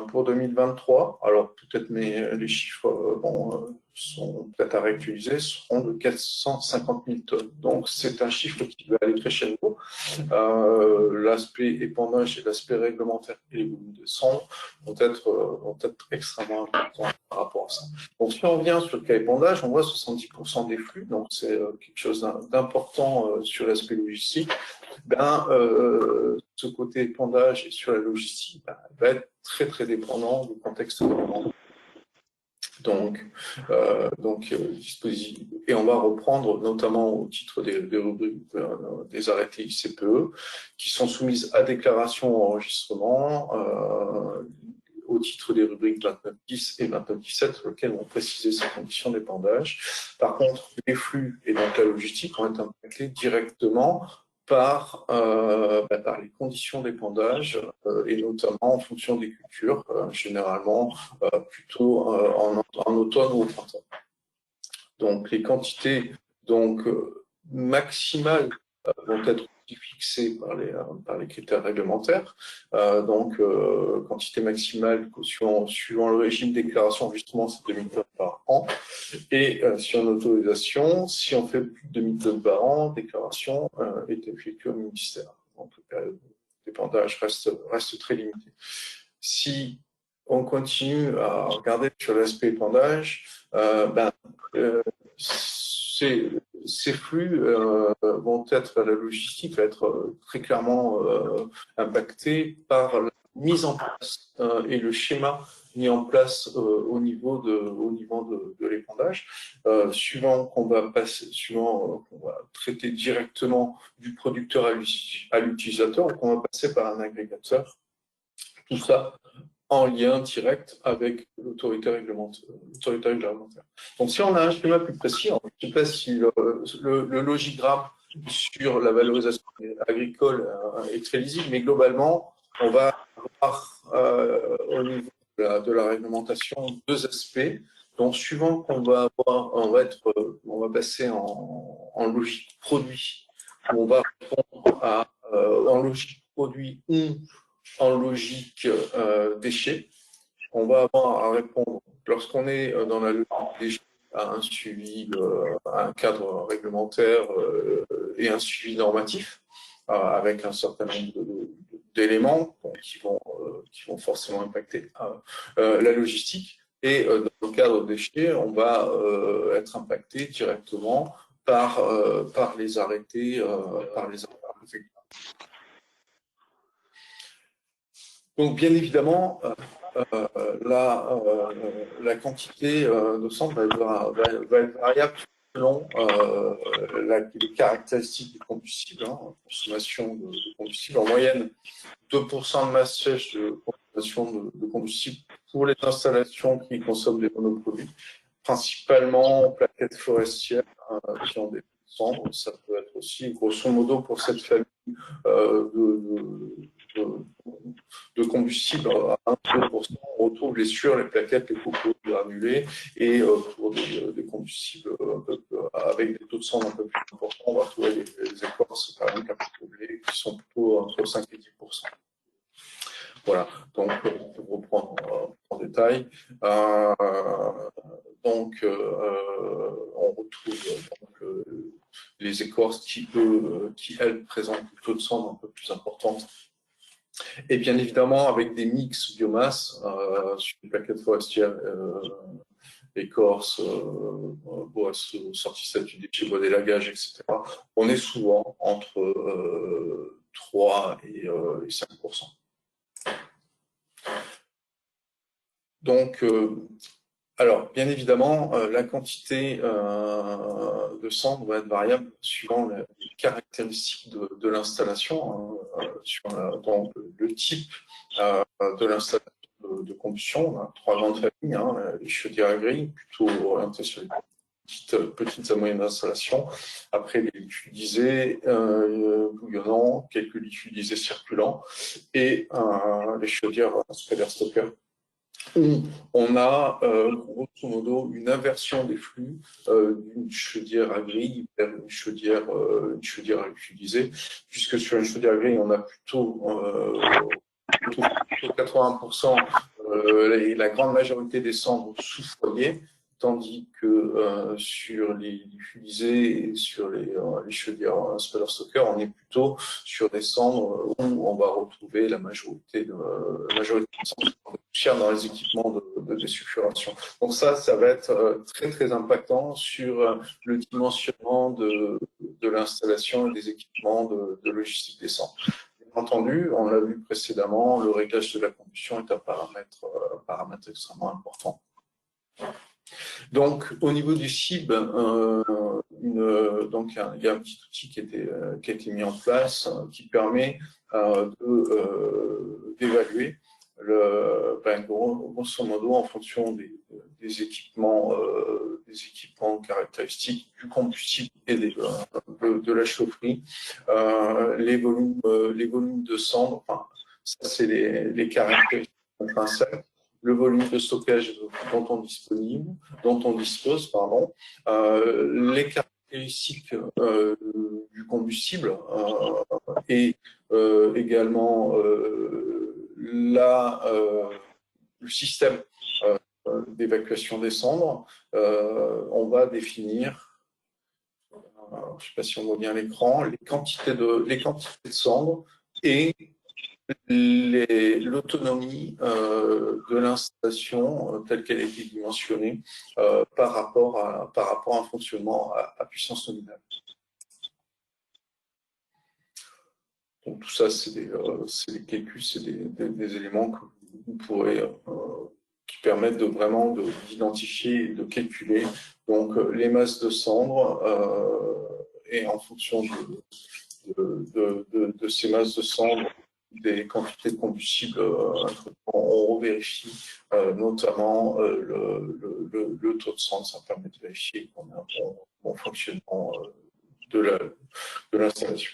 pour 2023. Alors peut-être les chiffres sont peut-être à réutiliser, seront de 450 000 tonnes. Donc c'est un chiffre qui va aller crescendo. L'aspect épandage et l'aspect réglementaire et les volumes de cendres vont être extrêmement importants par rapport à ça. Donc si on revient sur le cas épandage, on voit 70% des flux, donc c'est quelque chose d'important sur l'aspect logistique. Ce côté épandage et sur la logistique va être très très dépendant du contexte de demande. Donc, dispositif. Et on va reprendre notamment au titre des rubriques des arrêtés ICPE qui sont soumises à déclaration ou enregistrement au titre des rubriques 29.10 et 29.17 sur lesquelles vont préciser ces conditions d'épandage. Par contre, les flux et donc la logistique vont être impactés directement par les conditions d'épandage et notamment en fonction des cultures, généralement plutôt en automne ou au printemps. Donc les quantités maximales vont être fixées par les critères réglementaires. Quantité maximale suivant le régime de déclaration enregistrement, c'est 2000 tonnes par an. Et sur une autorisation, si on fait plus de 2000 tonnes par an, déclaration est effectuée au ministère. Donc la période d'épandage reste très limitée. Si on continue à regarder sur l'aspect épandage, ces flux vont être, la logistique va être très clairement impactée par la mise en place et le schéma mis en place au niveau de l'épandage, suivant qu'on va traiter directement du producteur à l'utilisateur ou qu'on va passer par un agrégateur. Tout ça en lien direct avec l'autorité réglementaire. Donc, si on a un schéma plus précis, je ne sais pas si le logigramme sur la valorisation agricole est très lisible, mais globalement, on va avoir au niveau de la réglementation deux aspects. Donc, suivant qu'on va avoir, on va passer en logique produit, où on va répondre en logique produit ou en logique déchets. On va avoir à répondre, lorsqu'on est dans la logique déchets, à un suivi, à un cadre réglementaire et un suivi normatif, avec un certain nombre d'éléments qui vont forcément impacter la logistique. Et dans le cadre déchets, on va être impacté directement par les arrêtés, Donc, bien évidemment, la quantité de cendres va être variable selon les caractéristiques du combustible, consommation de combustible. En moyenne, 2% de masse sèche de consommation de combustible pour les installations qui consomment des monoproduits, principalement plaquettes forestières qui ont des cendres. Ça peut être aussi, grosso modo, pour cette famille de combustible à 1-2%, on retrouve les sûrs, les plaquettes, les copeaux, les granulés, et pour des combustibles avec des taux de cendres un peu plus importants, on va trouver les écorces, par exemple, capitolées, qui sont plutôt entre 5 et 10%. Voilà, donc pour reprendre en détail, on retrouve les écorces qui, elles, présentent des taux de cendres un peu plus importants. Et bien évidemment, avec des mix biomasse sur les plaquettes forestières, écorce, bois, sortie statut déchets, bois d'élagage, etc., on est souvent entre 3 et 5%. Donc, alors, bien évidemment, la quantité de cendres va être variable suivant les caractéristiques de l'installation, donc le type de l'installation de combustion. On a 3 grandes familles, les chaudières à grille, plutôt orientées sur les petites à moyennes installations. Après, les liquidisés bouillonnants, quelques liquidisés circulants, et les chaudières spreader-stocker, où on a grosso modo une inversion des flux d'une chaudière à grille vers une chaudière à utiliser, puisque sur une chaudière à grille, on a plutôt 80% la grande majorité des cendres sous foyer, tandis que sur les fusées et sur les chaudières Spallerstoker, on est plutôt sur des cendres où on va retrouver la majorité de cendres de poussière dans les équipements de désulfuration. Donc ça va être très très impactant sur le dimensionnement de l'installation et des équipements de logistique des cendres. Entendu, on l'a vu précédemment, le réglage de la combustion est un paramètre extrêmement important. Donc, au niveau du CIB, donc il y a un petit outil qui a été mis en place qui permet d'évaluer grosso modo en fonction des équipements caractéristiques du combustible et de la chaufferie, les volumes de cendres, enfin, ça c'est les caractéristiques intrinsèques, le volume de stockage dont on dispose, les caractéristiques du combustible et également le système d'évacuation des cendres. On va définir, je ne sais pas si on voit bien l'écran, les quantités de cendres et l'autonomie de l'installation telle qu'elle a été dimensionnée par rapport à un fonctionnement à puissance nominale. Donc tout ça, c'est des calculs, c'est des éléments que vous pourrez qui permettent vraiment d'identifier et de calculer donc les masses de cendres et en fonction de ces masses de cendres, des quantités de combustible, on vérifie notamment le taux de cendre. Ça permet de vérifier qu'on a un bon fonctionnement de l'installation.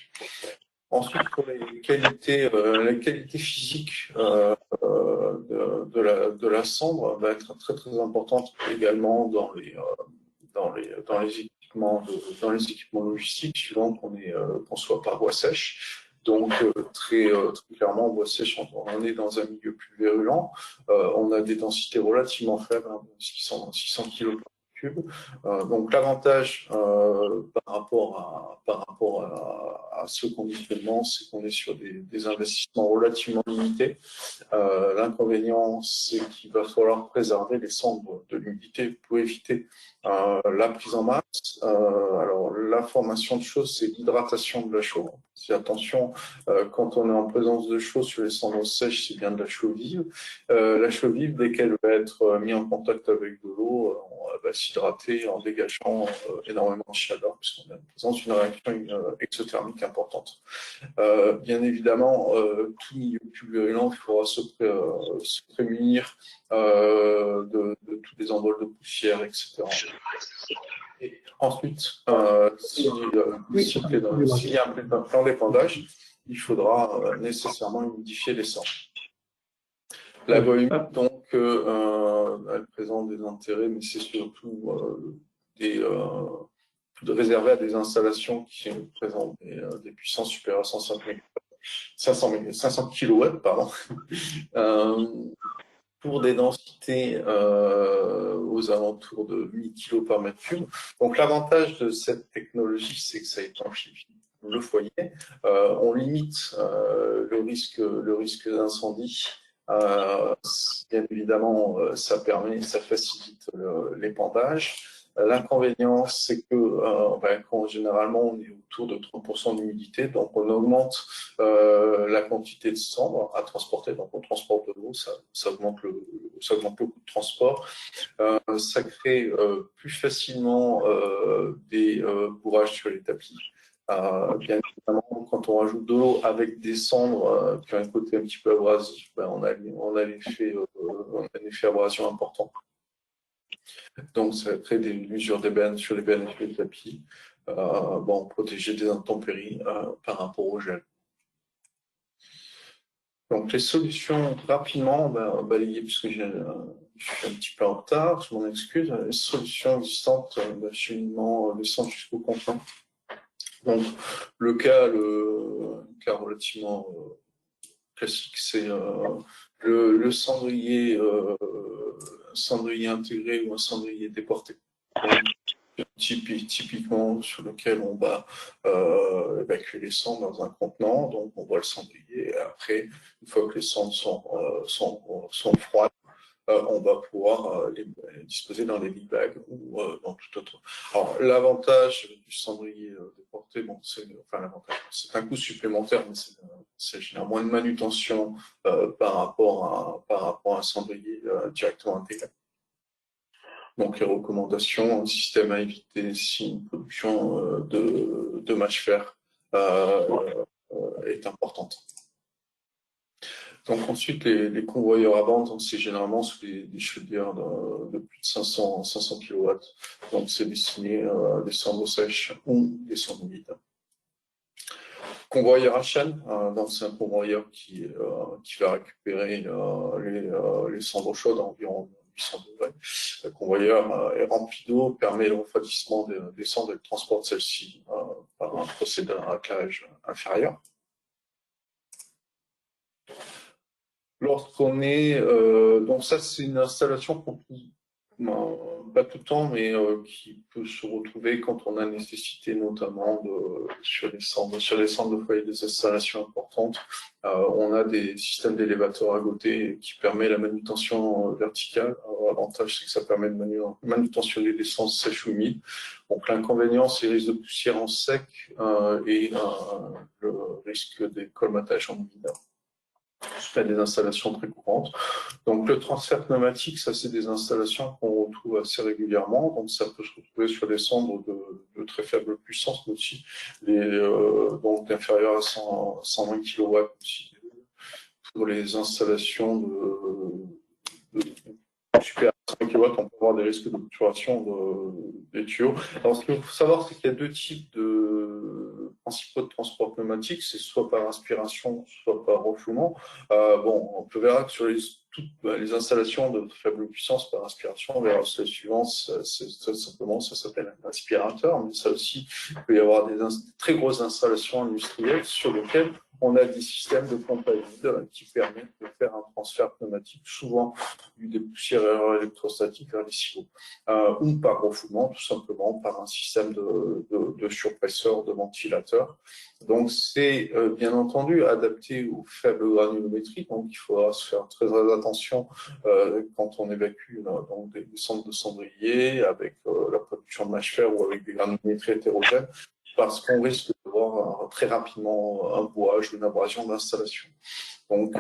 Ensuite, pour la qualité physique de la cendre va être très très importante également dans les équipements logistiques, suivant qu'on soit par voie sèche. Donc très clairement, en voie sèche, on est dans un milieu plus virulent. On a des densités relativement faibles, 600 kg par cube. Donc l'avantage par rapport à ce conditionnement, c'est qu'on est sur des investissements relativement limités. L'inconvénient, c'est qu'il va falloir préserver les cendres de l'humidité pour éviter la prise en masse. Alors, l'information de chose, c'est l'hydratation de la chaux. C'est attention, quand on est en présence de chaux sur les cendres sèches, c'est bien de la chaux vive. La chaux vive, dès qu'elle va être mise en contact avec de l'eau, elle va s'hydrater en dégageant énormément de chaleur, puisqu'on est en présence d'une réaction exothermique importante. Bien évidemment, tout milieu plus virulent, il faudra se prémunir de tous les envols de poussière, etc. Et ensuite, s'il y a un plan d'épandage, il faudra nécessairement humidifier les cendres. La volume, donc, elle présente des intérêts, mais c'est surtout réservé à des installations qui présentent des puissances supérieures à 500 kW, pardon. Pour des densités aux alentours de 1000 kg par mètre cube. Donc l'avantage de cette technologie, c'est que ça étanchifie le foyer. On limite le risque d'incendie. Bien évidemment, ça facilite l'épandage. L'inconvénient, c'est que généralement, on est autour de 30% d'humidité, donc on augmente la quantité de cendres à transporter, donc on transporte de l'eau, ça augmente le coût de transport. Ça crée plus facilement des bourrages sur les tapis. Bien évidemment, quand on rajoute de l'eau avec des cendres qui ont un côté un petit peu abrasif, on a un effet abrasion important. Donc, ça crée des usures d'ébène sur les bennes et sur les tapis, protéger des intempéries par rapport au gel. Donc, les solutions, rapidement, on va balayer, puisque je suis un petit peu en retard, je m'en excuse. Les solutions existantes, cheminement descend jusqu'au confins. Donc, le cas relativement classique, c'est le cendrier intégré ou un cendrier déporté. Donc, typiquement sur lequel on va évacuer les cendres dans un contenant. Donc on voit le cendrier et après, une fois que les cendres sont froides, on va pouvoir les disposer dans les big bags ou dans tout autre. Alors l'avantage du cendrier déporté, bon, l'avantage, c'est un coût supplémentaire, mais c'est généralement moins de manutention par rapport à un cendrier directement intégré. Donc les recommandations, un système à éviter si une production de mâche-fer est importante. Donc ensuite, les convoyeurs à bande, c'est généralement sous des chaudières de plus de 500 kW. Donc c'est destiné à des cendres sèches ou des cendres humides. Convoyeur à chaîne, donc c'est un convoyeur qui va récupérer les cendres chaudes à environ 800 degrés. Le convoyeur est rempli d'eau, permet le refroidissement des cendres et le transport de celles-ci par un procédé à raclage inférieur. Lorsqu'on est, donc ça c'est une installation qu'on trouve pas tout le temps, mais qui peut se retrouver quand on a nécessité notamment sur les centres de foyer des installations importantes. On a des systèmes d'élévateurs à côté qui permettent la manutention verticale. L'avantage, c'est que ça permet de manutentionner les cendres sèches ou humides. Donc l'inconvénient, c'est le risque de poussière en sec et le risque des colmatages en humide. C'est des installations très courantes. Donc le transfert pneumatique, ça c'est des installations qu'on retrouve assez régulièrement. Donc ça peut se retrouver sur des cendres de très faible puissance, mais aussi donc d'inférieur à 120 kW aussi pour les installations de supérieur à 100 kW, on peut avoir des risques d'obturation des tuyaux. Alors ce qu'il faut savoir, c'est qu'il y a deux types de principaux de transport pneumatique, c'est soit par aspiration, soit par refoulement. On peut voir que sur toutes les installations de faible puissance par aspiration, on verra la suivante, c'est tout simplement, ça s'appelle un aspirateur, mais ça aussi, il peut y avoir des très grosses installations industrielles sur lesquelles on a des systèmes de pompe à vide qui permettent de faire un transfert pneumatique, souvent des poussières électrostatiques vers les silos, ou par refoulement, tout simplement par un système de surpresseur, de ventilateur. Donc c'est bien entendu adapté aux faibles granulométries, donc il faudra se faire très attention quand on évacue donc des centres de cendriers avec la production de mâche-fer ou avec des granulométries hétérogènes, parce qu'on risque de voir très rapidement un bouage ou une abrasion d'installation. Donc,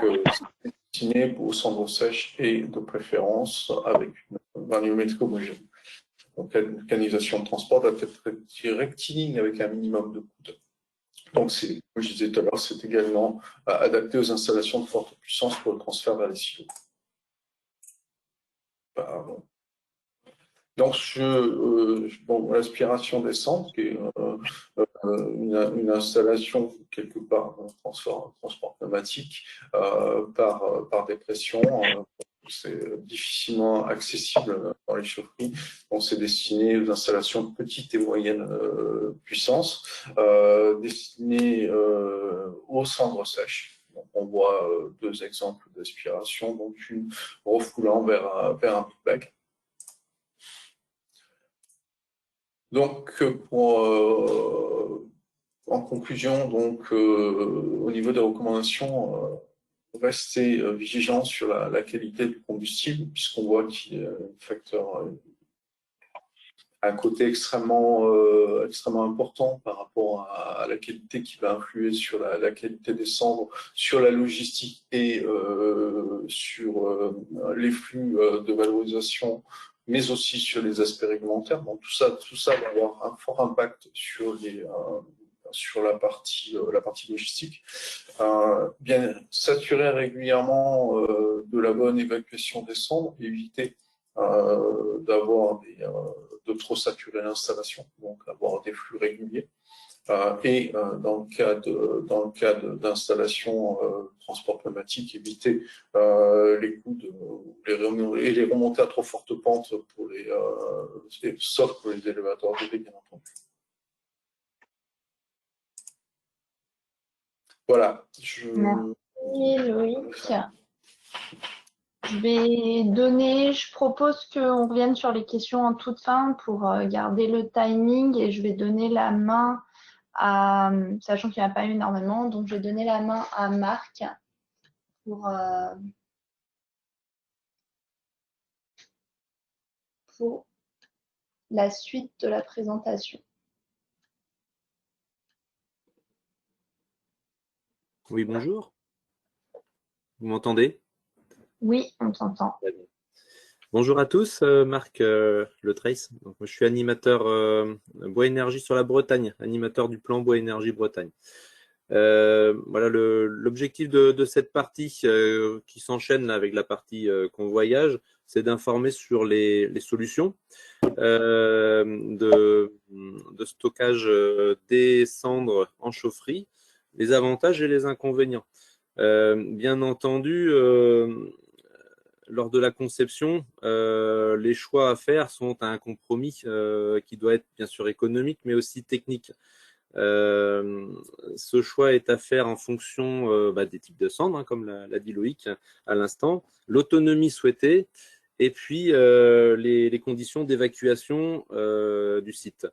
c'est destiné aux cendres sèches et de préférence avec une granulométrie homogène. Donc, la mécanisation de transport doit être rectiligne avec un minimum de coude. Donc, comme je disais tout à l'heure, c'est également adapté aux installations de forte puissance pour le transfert vers les silos. Pardon. Donc, l'aspiration des cendres, qui est une installation quelque part d'un transport pneumatique par dépression. C'est difficilement accessible dans les chaufferies. Donc, c'est destiné aux installations de petite et moyenne puissance, destinées aux cendres sèches. Donc, on voit deux exemples d'aspiration, donc une refoulant vers un big bag. Donc, en conclusion, donc, au niveau des recommandations, rester vigilant sur la qualité du combustible, puisqu'on voit qu'il y a un facteur, un côté extrêmement important par rapport à la qualité qui va influer sur la qualité des cendres, sur la logistique et sur les flux de valorisation, mais aussi sur les aspects réglementaires. Donc tout ça va avoir un fort impact sur la partie logistique. Bien s'assurer régulièrement de la bonne évacuation des cendres, éviter d'avoir de trop saturer l'installation, donc avoir des flux réguliers. Et dans le cas d'installation transport pneumatique, éviter les coups et les remontées à trop forte pente sauf pour les élévateurs DD, bien entendu. Voilà. Loïc. Je propose qu'on revienne sur les questions en toute fin pour garder le timing et je vais donner la main à, sachant qu'il n'y en a pas eu énormément, donc je vais donner la main à Marc pour la suite de la présentation. Oui, bonjour. Vous m'entendez? Oui, on t'entend. Bonjour à tous, Marc Le Trace. Donc, moi, je suis animateur Bois Énergie sur la Bretagne, animateur du plan Bois Énergie Bretagne. Voilà, l'objectif de cette partie qui s'enchaîne avec la partie convoyage, c'est d'informer sur les solutions de stockage des cendres en chaufferie, les avantages et les inconvénients. Bien entendu, lors de la conception, les choix à faire sont un compromis qui doit être bien sûr économique, mais aussi technique. Ce choix est à faire en fonction des types de cendres, hein, comme l'a dit Loïc à l'instant, l'autonomie souhaitée et puis les conditions d'évacuation du site.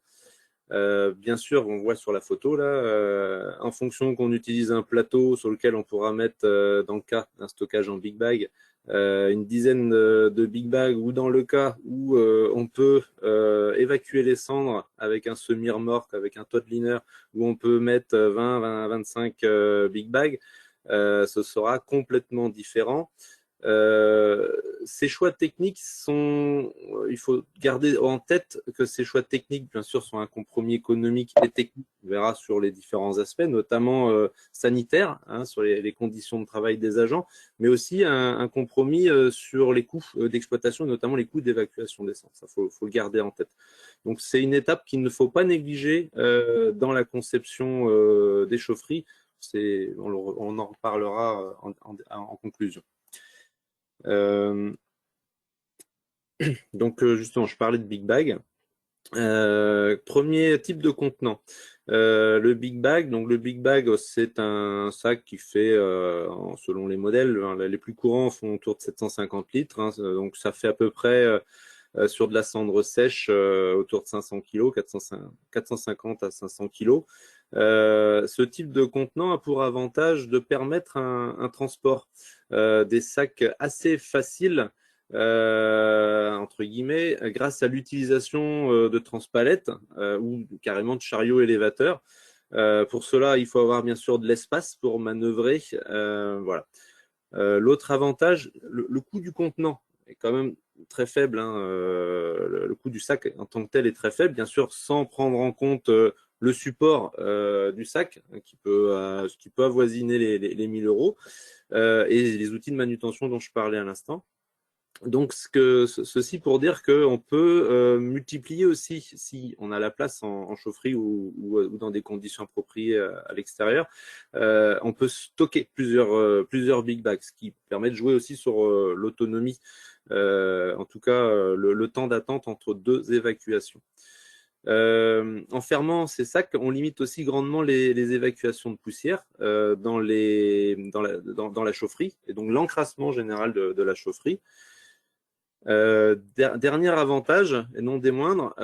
Bien sûr, on voit sur la photo là, en fonction qu'on utilise un plateau sur lequel on pourra mettre, dans le cas d'un stockage en big bag, une dizaine de big bags, ou dans le cas où on peut évacuer les cendres avec un semi-remorque, avec un tote liner, où on peut mettre 20-25 big bags, ce sera complètement différent. Ces choix techniques il faut garder en tête que ces choix techniques, bien sûr, sont un compromis économique et technique. On verra sur les différents aspects, notamment sanitaires, hein, sur les conditions de travail des agents, mais aussi un compromis sur les coûts d'exploitation, notamment les coûts d'évacuation des centres. Ça, faut le garder en tête. Donc, c'est une étape qu'il ne faut pas négliger dans la conception des chaufferies. On en reparlera en conclusion. Donc justement, je parlais de Big Bag. Premier type de contenant, le Big Bag. Donc le Big Bag, c'est un sac qui fait, selon les modèles, hein, les plus courants font autour de 750 litres. Hein, donc ça fait à peu près sur de la cendre sèche autour de 500 kg, 450 à 500 kg. Ce type de contenant a pour avantage de permettre un transport des sacs assez facile, entre guillemets, grâce à l'utilisation de transpalettes ou carrément de chariots élévateurs. Pour cela, il faut avoir bien sûr de l'espace pour manœuvrer. Voilà. L'autre avantage, le coût du contenant est quand même très faible. Hein, le coût du sac en tant que tel est très faible, bien sûr, sans prendre en compte le support du sac, hein, qui peut avoisiner les 1000 euros, et les outils de manutention dont je parlais à l'instant. Donc, ceci pour dire qu'on peut multiplier aussi, si on a la place en chaufferie ou dans des conditions appropriées à l'extérieur, on peut stocker plusieurs big bags, ce qui permet de jouer aussi sur l'autonomie, en tout cas le temps d'attente entre deux évacuations. En fermant ces sacs, on limite aussi grandement les évacuations de poussière dans la chaufferie, et donc l'encrassement général de la chaufferie. Dernier avantage, et non des moindres,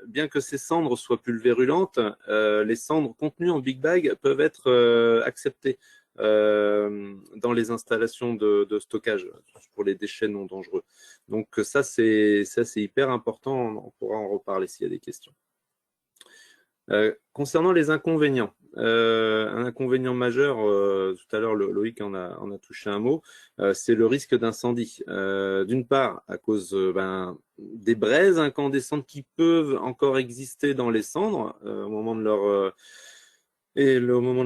bien que ces cendres soient pulvérulentes, les cendres contenues en Big Bag peuvent être acceptées dans les installations de stockage pour les déchets non dangereux. Donc ça, c'est hyper important, on pourra en reparler s'il y a des questions. Concernant les inconvénients, un inconvénient majeur, tout à l'heure Loïc en a touché un mot, c'est le risque d'incendie. D'une part, à cause des braises incandescentes qui peuvent encore exister dans les cendres au moment de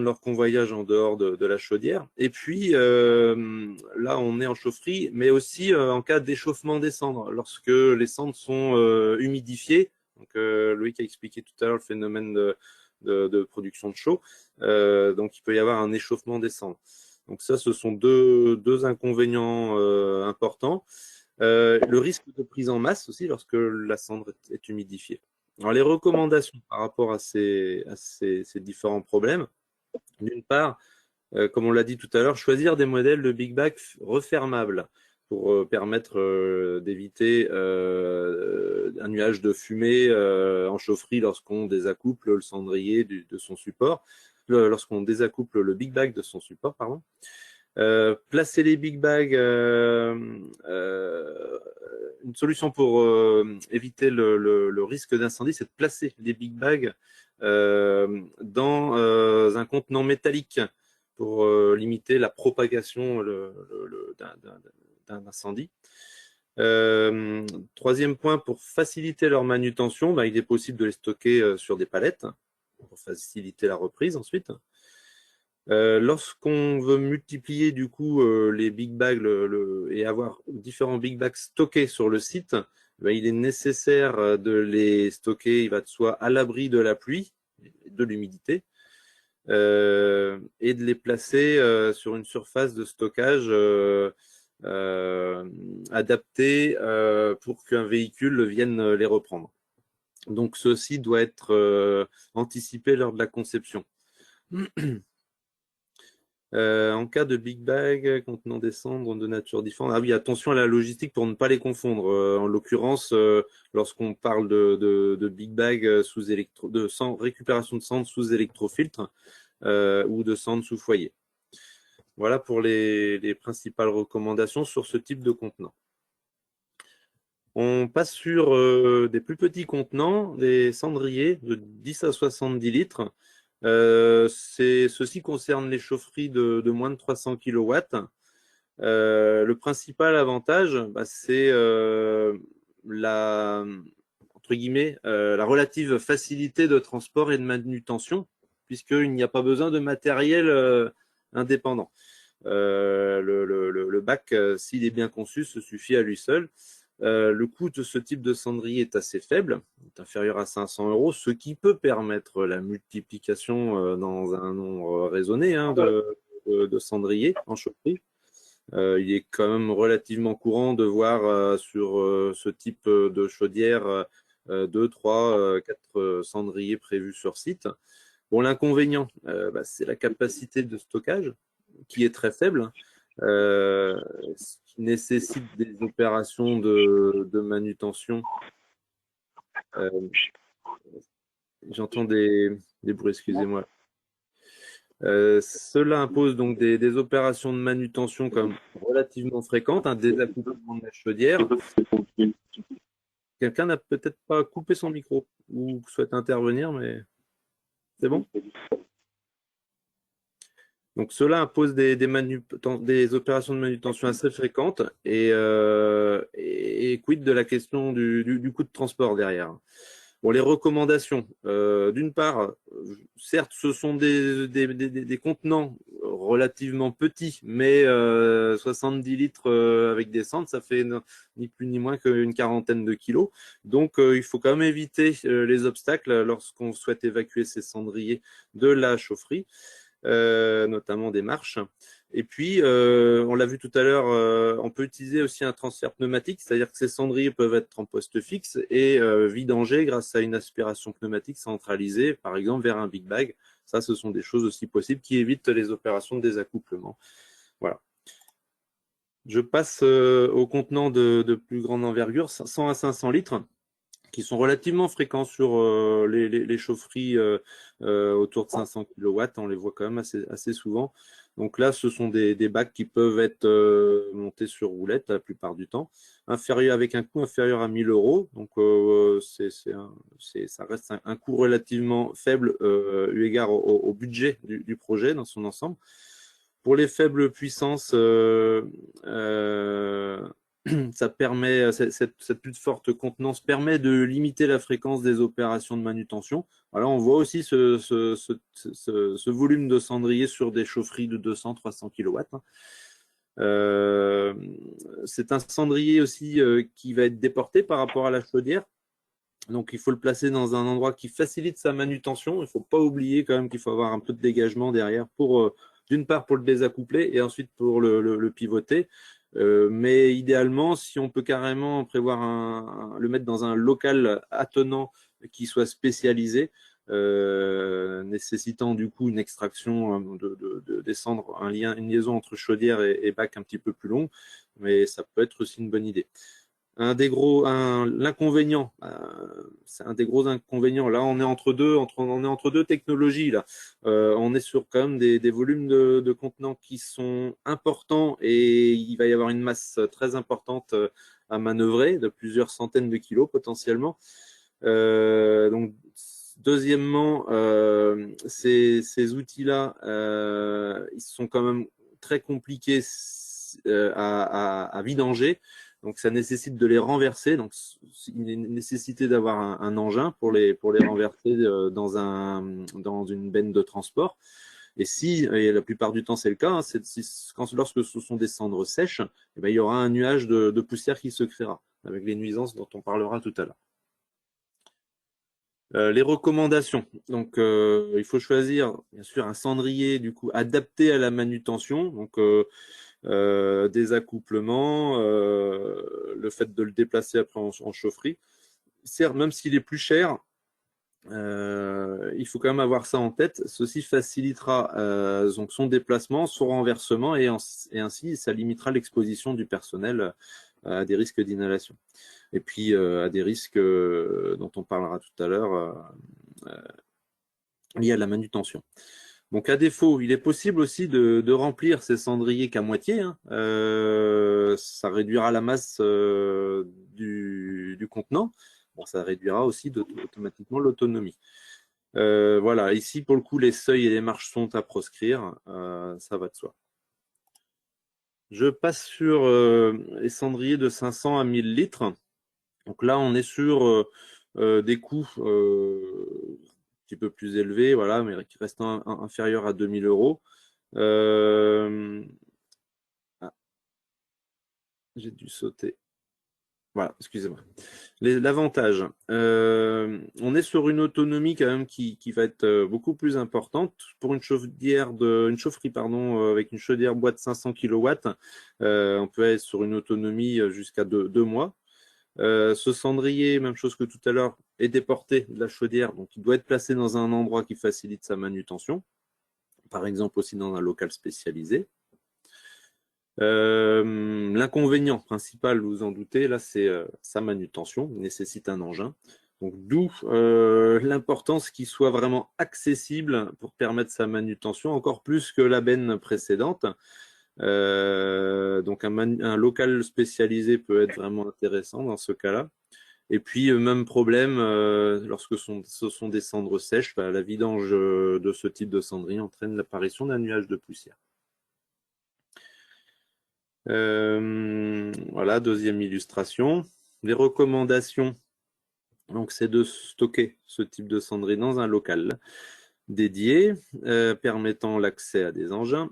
leur convoyage en dehors de la chaudière. Et puis, là, on est en chaufferie, mais aussi en cas d'échauffement des cendres, lorsque les cendres sont humidifiées. Donc, Loïc a expliqué tout à l'heure le phénomène de production de chaud. Donc, il peut y avoir un échauffement des cendres. Donc, ça, ce sont deux inconvénients importants. Le risque de prise en masse aussi lorsque la cendre est humidifiée. Alors, les recommandations par rapport à ces différents problèmes, d'une part, comme on l'a dit tout à l'heure, choisir des modèles de Big Bag refermables pour permettre d'éviter un nuage de fumée en chaufferie lorsqu'on désaccouple le cendrier de son support, lorsqu'on désaccouple le Big Bag de son support, pardon. Placer les Big Bags, une solution pour éviter le risque d'incendie, c'est de placer les Big Bags dans un contenant métallique pour limiter la propagation d'un incendie. Troisième point, pour faciliter leur manutention, il est possible de les stocker sur des palettes pour faciliter la reprise ensuite. Lorsqu'on veut multiplier du coup les big bags et avoir différents big bags stockés sur le site, il est nécessaire de les stocker, il va de soi à l'abri de la pluie, de l'humidité, et de les placer sur une surface de stockage adaptée pour qu'un véhicule vienne les reprendre. Donc ceci doit être anticipé lors de la conception. En cas de Big Bag contenant des cendres de nature différente, ah oui, attention à la logistique pour ne pas les confondre. En l'occurrence, lorsqu'on parle de Big Bag récupération de cendres sous électrofiltre ou de cendres sous foyer. Voilà pour les principales recommandations sur ce type de contenant. On passe sur des plus petits contenants, des cendriers de 10 à 70 litres. Ceci concerne les chaufferies de moins de 300 kW. Le principal avantage, c'est entre guillemets, la relative facilité de transport et de manutention, puisqu'il n'y a pas besoin de matériel indépendant. Le bac, s'il est bien conçu, se suffit à lui seul. Le coût de ce type de cendrier est assez faible, est inférieur à 500 €, ce qui peut permettre la multiplication dans un nombre raisonné de cendriers en chaufferie. Il est quand même relativement courant de voir sur ce type de chaudière 2, 3, 4 cendriers prévus sur site. Bon, l'inconvénient, c'est la capacité de stockage qui est très faible. Qui nécessite des opérations de manutention. J'entends des bruits, excusez-moi. Cela impose donc des opérations de manutention comme relativement fréquentes, un désaccouplement de la chaudière. Quelqu'un n'a peut-être pas coupé son micro ou souhaite intervenir, mais c'est bon? Donc, cela impose des opérations de manutention assez fréquentes et quid de la question du coût de transport derrière. Bon, les recommandations. D'une part, certes, ce sont des contenants relativement petits, mais 70 litres avec des cendres, ça fait ni plus ni moins qu'une quarantaine de kilos. Donc, il faut quand même éviter les obstacles lorsqu'on souhaite évacuer ces cendriers de la chaufferie. Notamment des marches. Et puis, on l'a vu tout à l'heure, on peut utiliser aussi un transfert pneumatique, c'est-à-dire que ces cendriers peuvent être en poste fixe et vidangés grâce à une aspiration pneumatique centralisée, par exemple vers un Big Bag. Ça, ce sont des choses aussi possibles qui évitent les opérations de désaccouplement. Voilà. Je passe aux contenants de plus grande envergure, 100 à 500 litres. Qui sont relativement fréquents sur les chaufferies autour de 500 kW. On les voit quand même assez souvent. Donc là, ce sont des bacs qui peuvent être montés sur roulette la plupart du temps, avec un coût inférieur à 1 000 €. Donc ça reste un coût relativement faible eu égard au budget du projet dans son ensemble. Pour les faibles puissances, ça permet, cette plus forte contenance permet de limiter la fréquence des opérations de manutention. Voilà, on voit aussi ce volume de cendrier sur des chaufferies de 200-300 kW. C'est un cendrier aussi qui va être déporté par rapport à la chaudière. Donc, il faut le placer dans un endroit qui facilite sa manutention. Il ne faut pas oublier quand même qu'il faut avoir un peu de dégagement derrière pour, d'une part, pour le désaccoupler et ensuite pour le pivoter. Mais idéalement, si on peut carrément prévoir le mettre dans un local attenant qui soit spécialisé, nécessitant du coup une extraction des cendres, une liaison entre chaudière et bac un petit peu plus long, mais ça peut être aussi une bonne idée. L'inconvénient, c'est un des gros inconvénients. Là, on est entre deux technologies. Là, on est sur quand même des volumes de contenants qui sont importants et il va y avoir une masse très importante à manœuvrer, de plusieurs centaines de kilos potentiellement. Donc, deuxièmement, ces outils-là, ils sont quand même très compliqués à vidanger. Donc, ça nécessite de les renverser. Donc, il y a une nécessité d'avoir un engin pour les renverser dans une benne de transport. Et la plupart du temps c'est le cas, hein, lorsque ce sont des cendres sèches, eh ben, il y aura un nuage de poussière qui se créera, avec les nuisances dont on parlera tout à l'heure. Les recommandations. Donc, il faut choisir, bien sûr, un cendrier du coup adapté à la manutention. Donc, des accouplements, le fait de le déplacer après en chaufferie. Certes, même s'il est plus cher, il faut quand même avoir ça en tête. Ceci facilitera donc son déplacement, son renversement et ainsi ça limitera l'exposition du personnel à des risques d'inhalation. Et puis à des risques dont on parlera tout à l'heure liés à la manutention. Donc à défaut, il est possible aussi de remplir ces cendriers qu'à moitié. Hein. Ça réduira la masse du contenant. Bon, ça réduira aussi automatiquement l'autonomie. Voilà, ici pour le coup, les seuils et les marches sont à proscrire. Ça va de soi. Je passe sur les cendriers de 500 à 1000 litres. Donc là, on est sur des coûts un petit peu plus élevés, voilà, mais qui restent inférieurs à 2000 €. Ah, j'ai dû sauter. Voilà, excusez-moi. L'avantage, on est sur une autonomie quand même qui va être beaucoup plus importante. Pour une chaufferie pardon, avec une chaudière bois de 500 kW, on peut être sur une autonomie jusqu'à 2 mois. Ce cendrier, même chose que tout à l'heure, est déporté de la chaudière, donc il doit être placé dans un endroit qui facilite sa manutention, par exemple aussi dans un local spécialisé. L'inconvénient principal, vous vous en doutez, là, c'est sa manutention, il nécessite un engin. Donc, d'où l'importance qu'il soit vraiment accessible pour permettre sa manutention, encore plus que la benne précédente. Donc, un local spécialisé peut être vraiment intéressant dans ce cas-là. Et puis, même problème, lorsque ce sont des cendres sèches, la vidange de ce type de cendrier entraîne l'apparition d'un nuage de poussière. Voilà, deuxième illustration. Les recommandations, donc, c'est de stocker ce type de cendrier dans un local dédié, permettant l'accès à des engins,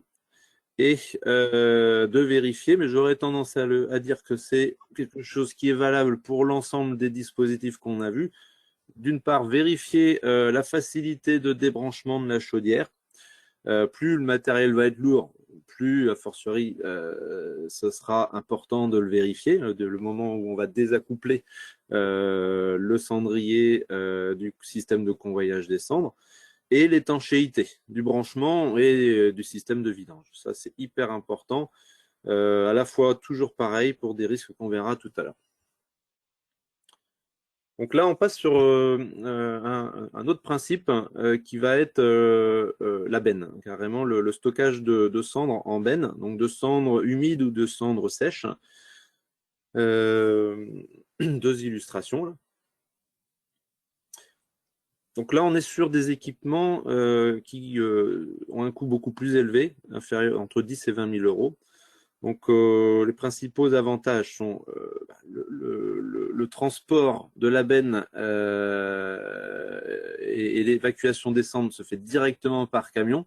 et de vérifier, mais j'aurais tendance à dire que c'est quelque chose qui est valable pour l'ensemble des dispositifs qu'on a vus. D'une part, vérifier la facilité de débranchement de la chaudière. Plus le matériel va être lourd, plus, a fortiori, ce sera important de le vérifier. Le moment où on va désaccoupler le cendrier du système de convoyage des cendres, et l'étanchéité du branchement et du système de vidange. Ça, c'est hyper important. À la fois, toujours pareil, pour des risques qu'on verra tout à l'heure. Donc là, on passe sur un autre principe qui va être la benne, carrément le stockage de cendres en benne, donc de cendres humides ou de cendres sèches. Deux illustrations là. Donc là, on est sur des équipements qui ont un coût beaucoup plus élevé, inférieur entre 10 et 20 000 €. Donc, les principaux avantages sont le transport de la benne et l'évacuation des cendres se fait directement par camion.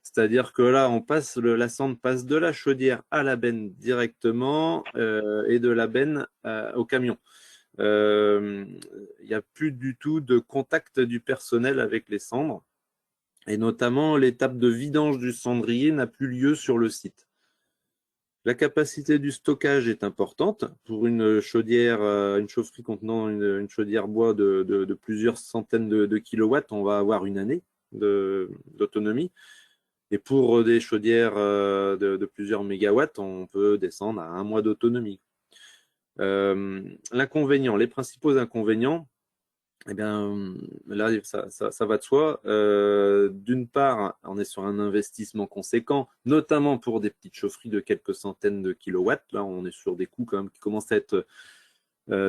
C'est-à-dire que là, la cendre passe de la chaudière à la benne directement et de la benne au camion. Il n'y a plus du tout de contact du personnel avec les cendres. Et notamment, l'étape de vidange du cendrier n'a plus lieu sur le site. La capacité du stockage est importante. Pour une chaudière, une chaufferie contenant une chaudière bois de plusieurs centaines de kilowatts, on va avoir une année d'autonomie. Et pour des chaudières de plusieurs mégawatts, on peut descendre à 1 mois d'autonomie. L'inconvénient, les principaux inconvénients, eh bien, là, ça va de soi. D'une part, on est sur un investissement conséquent, notamment pour des petites chaufferies de quelques centaines de kilowatts. Là, on est sur des coûts quand même qui commencent à être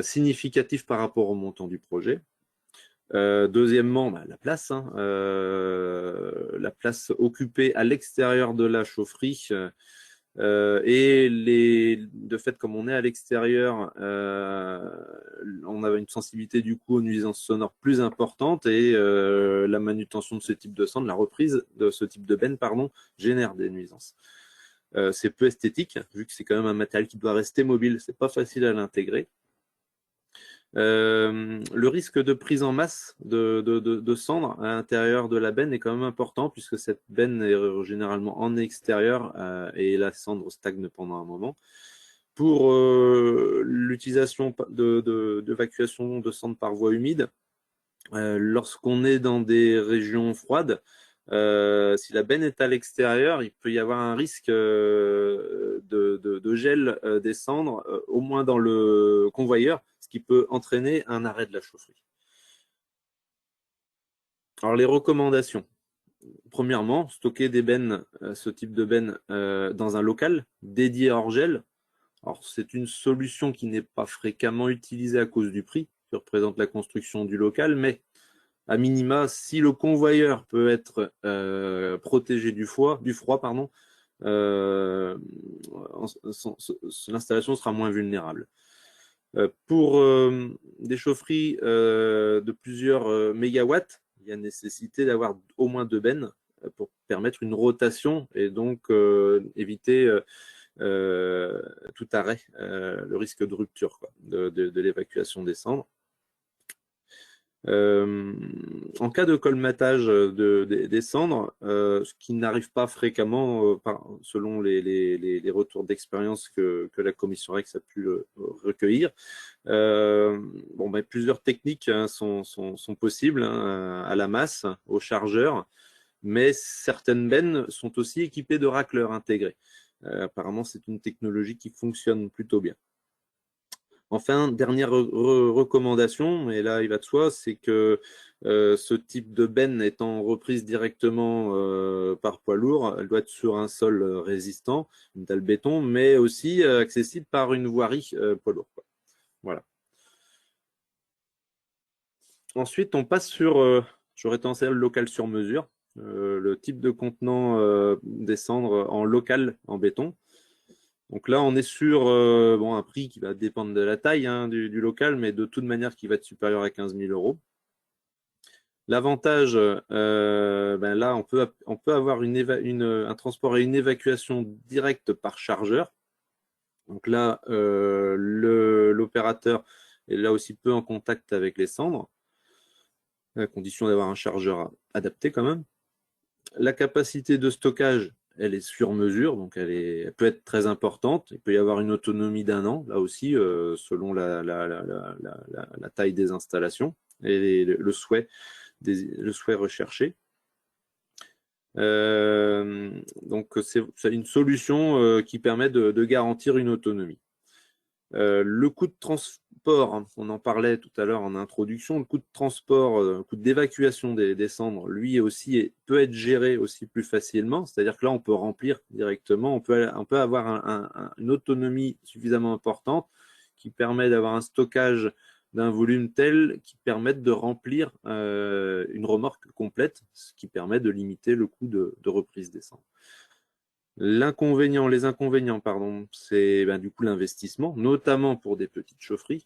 significatifs par rapport au montant du projet. Deuxièmement, la place, hein, la place occupée à l'extérieur de la chaufferie. Et de fait, comme on est à l'extérieur, on a une sensibilité du coup aux nuisances sonores plus importante et la manutention de ce type de cendre, la reprise de ce type de benne, pardon, génère des nuisances. C'est peu esthétique, vu que c'est quand même un matériel qui doit rester mobile, c'est pas facile à l'intégrer. Le risque de prise en masse de cendres à l'intérieur de la benne est quand même important puisque cette benne est généralement en extérieur et la cendre stagne pendant un moment. Pour l'utilisation d'évacuation de cendres par voie humide, lorsqu'on est dans des régions froides, si la benne est à l'extérieur, il peut y avoir un risque de gel des cendres, au moins dans le convoyeur, ce qui peut entraîner un arrêt de la chaufferie. Alors les recommandations. Premièrement, stocker des bennes, ce type de benne, dans un local dédié hors gel. Alors c'est une solution qui n'est pas fréquemment utilisée à cause du prix que représente la construction du local, mais à minima, si le convoyeur peut être protégé du froid, l'installation sera moins vulnérable. Pour des chaufferies de plusieurs mégawatts, il y a nécessité d'avoir au moins 2 bennes pour permettre une rotation et donc éviter tout arrêt, le risque de rupture de l'évacuation des cendres. En cas de colmatage des cendres, ce qui n'arrive pas fréquemment selon les retours d'expérience que la commission REX a pu recueillir, plusieurs techniques hein, sont possibles hein, à la masse, au chargeur, mais certaines bennes sont aussi équipées de racleurs intégrés. Apparemment, c'est une technologie qui fonctionne plutôt bien. Enfin, dernière recommandation, et là il va de soi, c'est que ce type de benne étant reprise directement par poids lourd, elle doit être sur un sol résistant, une dalle béton, mais aussi accessible par une voirie poids lourd. Voilà. Ensuite, on passe sur rétentiel local sur mesure, le type de contenant des cendres en local en béton. Donc là, on est sur un prix qui va dépendre de la taille hein, du local, mais de toute manière qui va être supérieur à 15 000 €. L'avantage, là, on peut avoir un transport et une évacuation directe par chargeur. Donc là, l'opérateur est là aussi peu en contact avec les cendres, à condition d'avoir un chargeur adapté quand même. La capacité de stockage, elle est sur mesure, donc elle peut être très importante. Il peut y avoir une autonomie d'1 an, là aussi, selon la taille des installations et le souhait recherché. Donc, c'est une solution qui permet de garantir une autonomie. Le coût de transport, hein, on en parlait tout à l'heure en introduction, le coût de transport, le coût d'évacuation des cendres, lui aussi peut être géré aussi plus facilement. C'est-à-dire que là, on peut remplir directement, on peut avoir une autonomie suffisamment importante qui permet d'avoir un stockage d'un volume tel qui permette de remplir une remorque complète, ce qui permet de limiter le coût de reprise des cendres. Les inconvénients, pardon, c'est du coup l'investissement, notamment pour des petites chaufferies.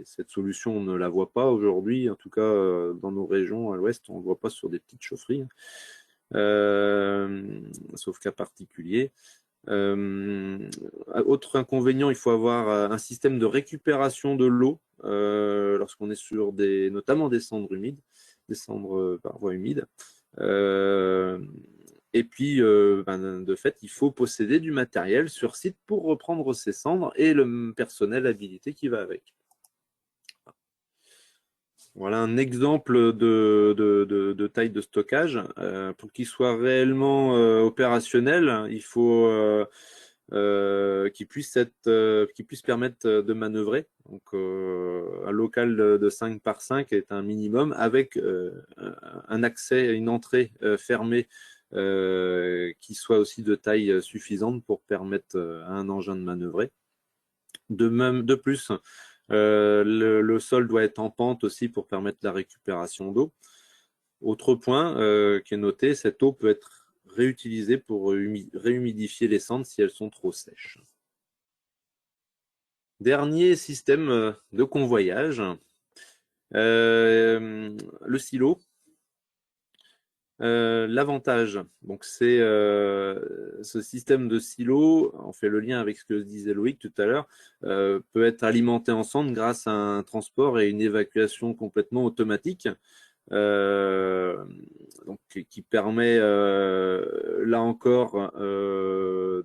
Cette solution, on ne la voit pas aujourd'hui, en tout cas dans nos régions à l'ouest, on ne le voit pas sur des petites chaufferies, sauf cas particulier. Autre inconvénient, il faut avoir un système de récupération de l'eau lorsqu'on est sur notamment des cendres humides, des cendres par voie humide. Et puis, de fait, il faut posséder du matériel sur site pour reprendre ces cendres et le personnel habilité qui va avec. Voilà un exemple de taille de stockage. Pour qu'il soit réellement opérationnel, il faut qu'il puisse permettre de manœuvrer. Donc, un local de 5 par 5 est un minimum avec un accès, une entrée fermée qui soit aussi de taille suffisante pour permettre à un engin de manœuvrer. De plus, le sol doit être en pente aussi pour permettre la récupération d'eau. Autre point qui est noté, cette eau peut être réutilisée pour réhumidifier les cendres si elles sont trop sèches. Dernier système de convoyage, le silo. L'avantage, donc c'est ce système de silo, on fait le lien avec ce que disait Loïc tout à l'heure, peut être alimenté en cendres grâce à un transport et une évacuation complètement automatique, donc qui permet là encore de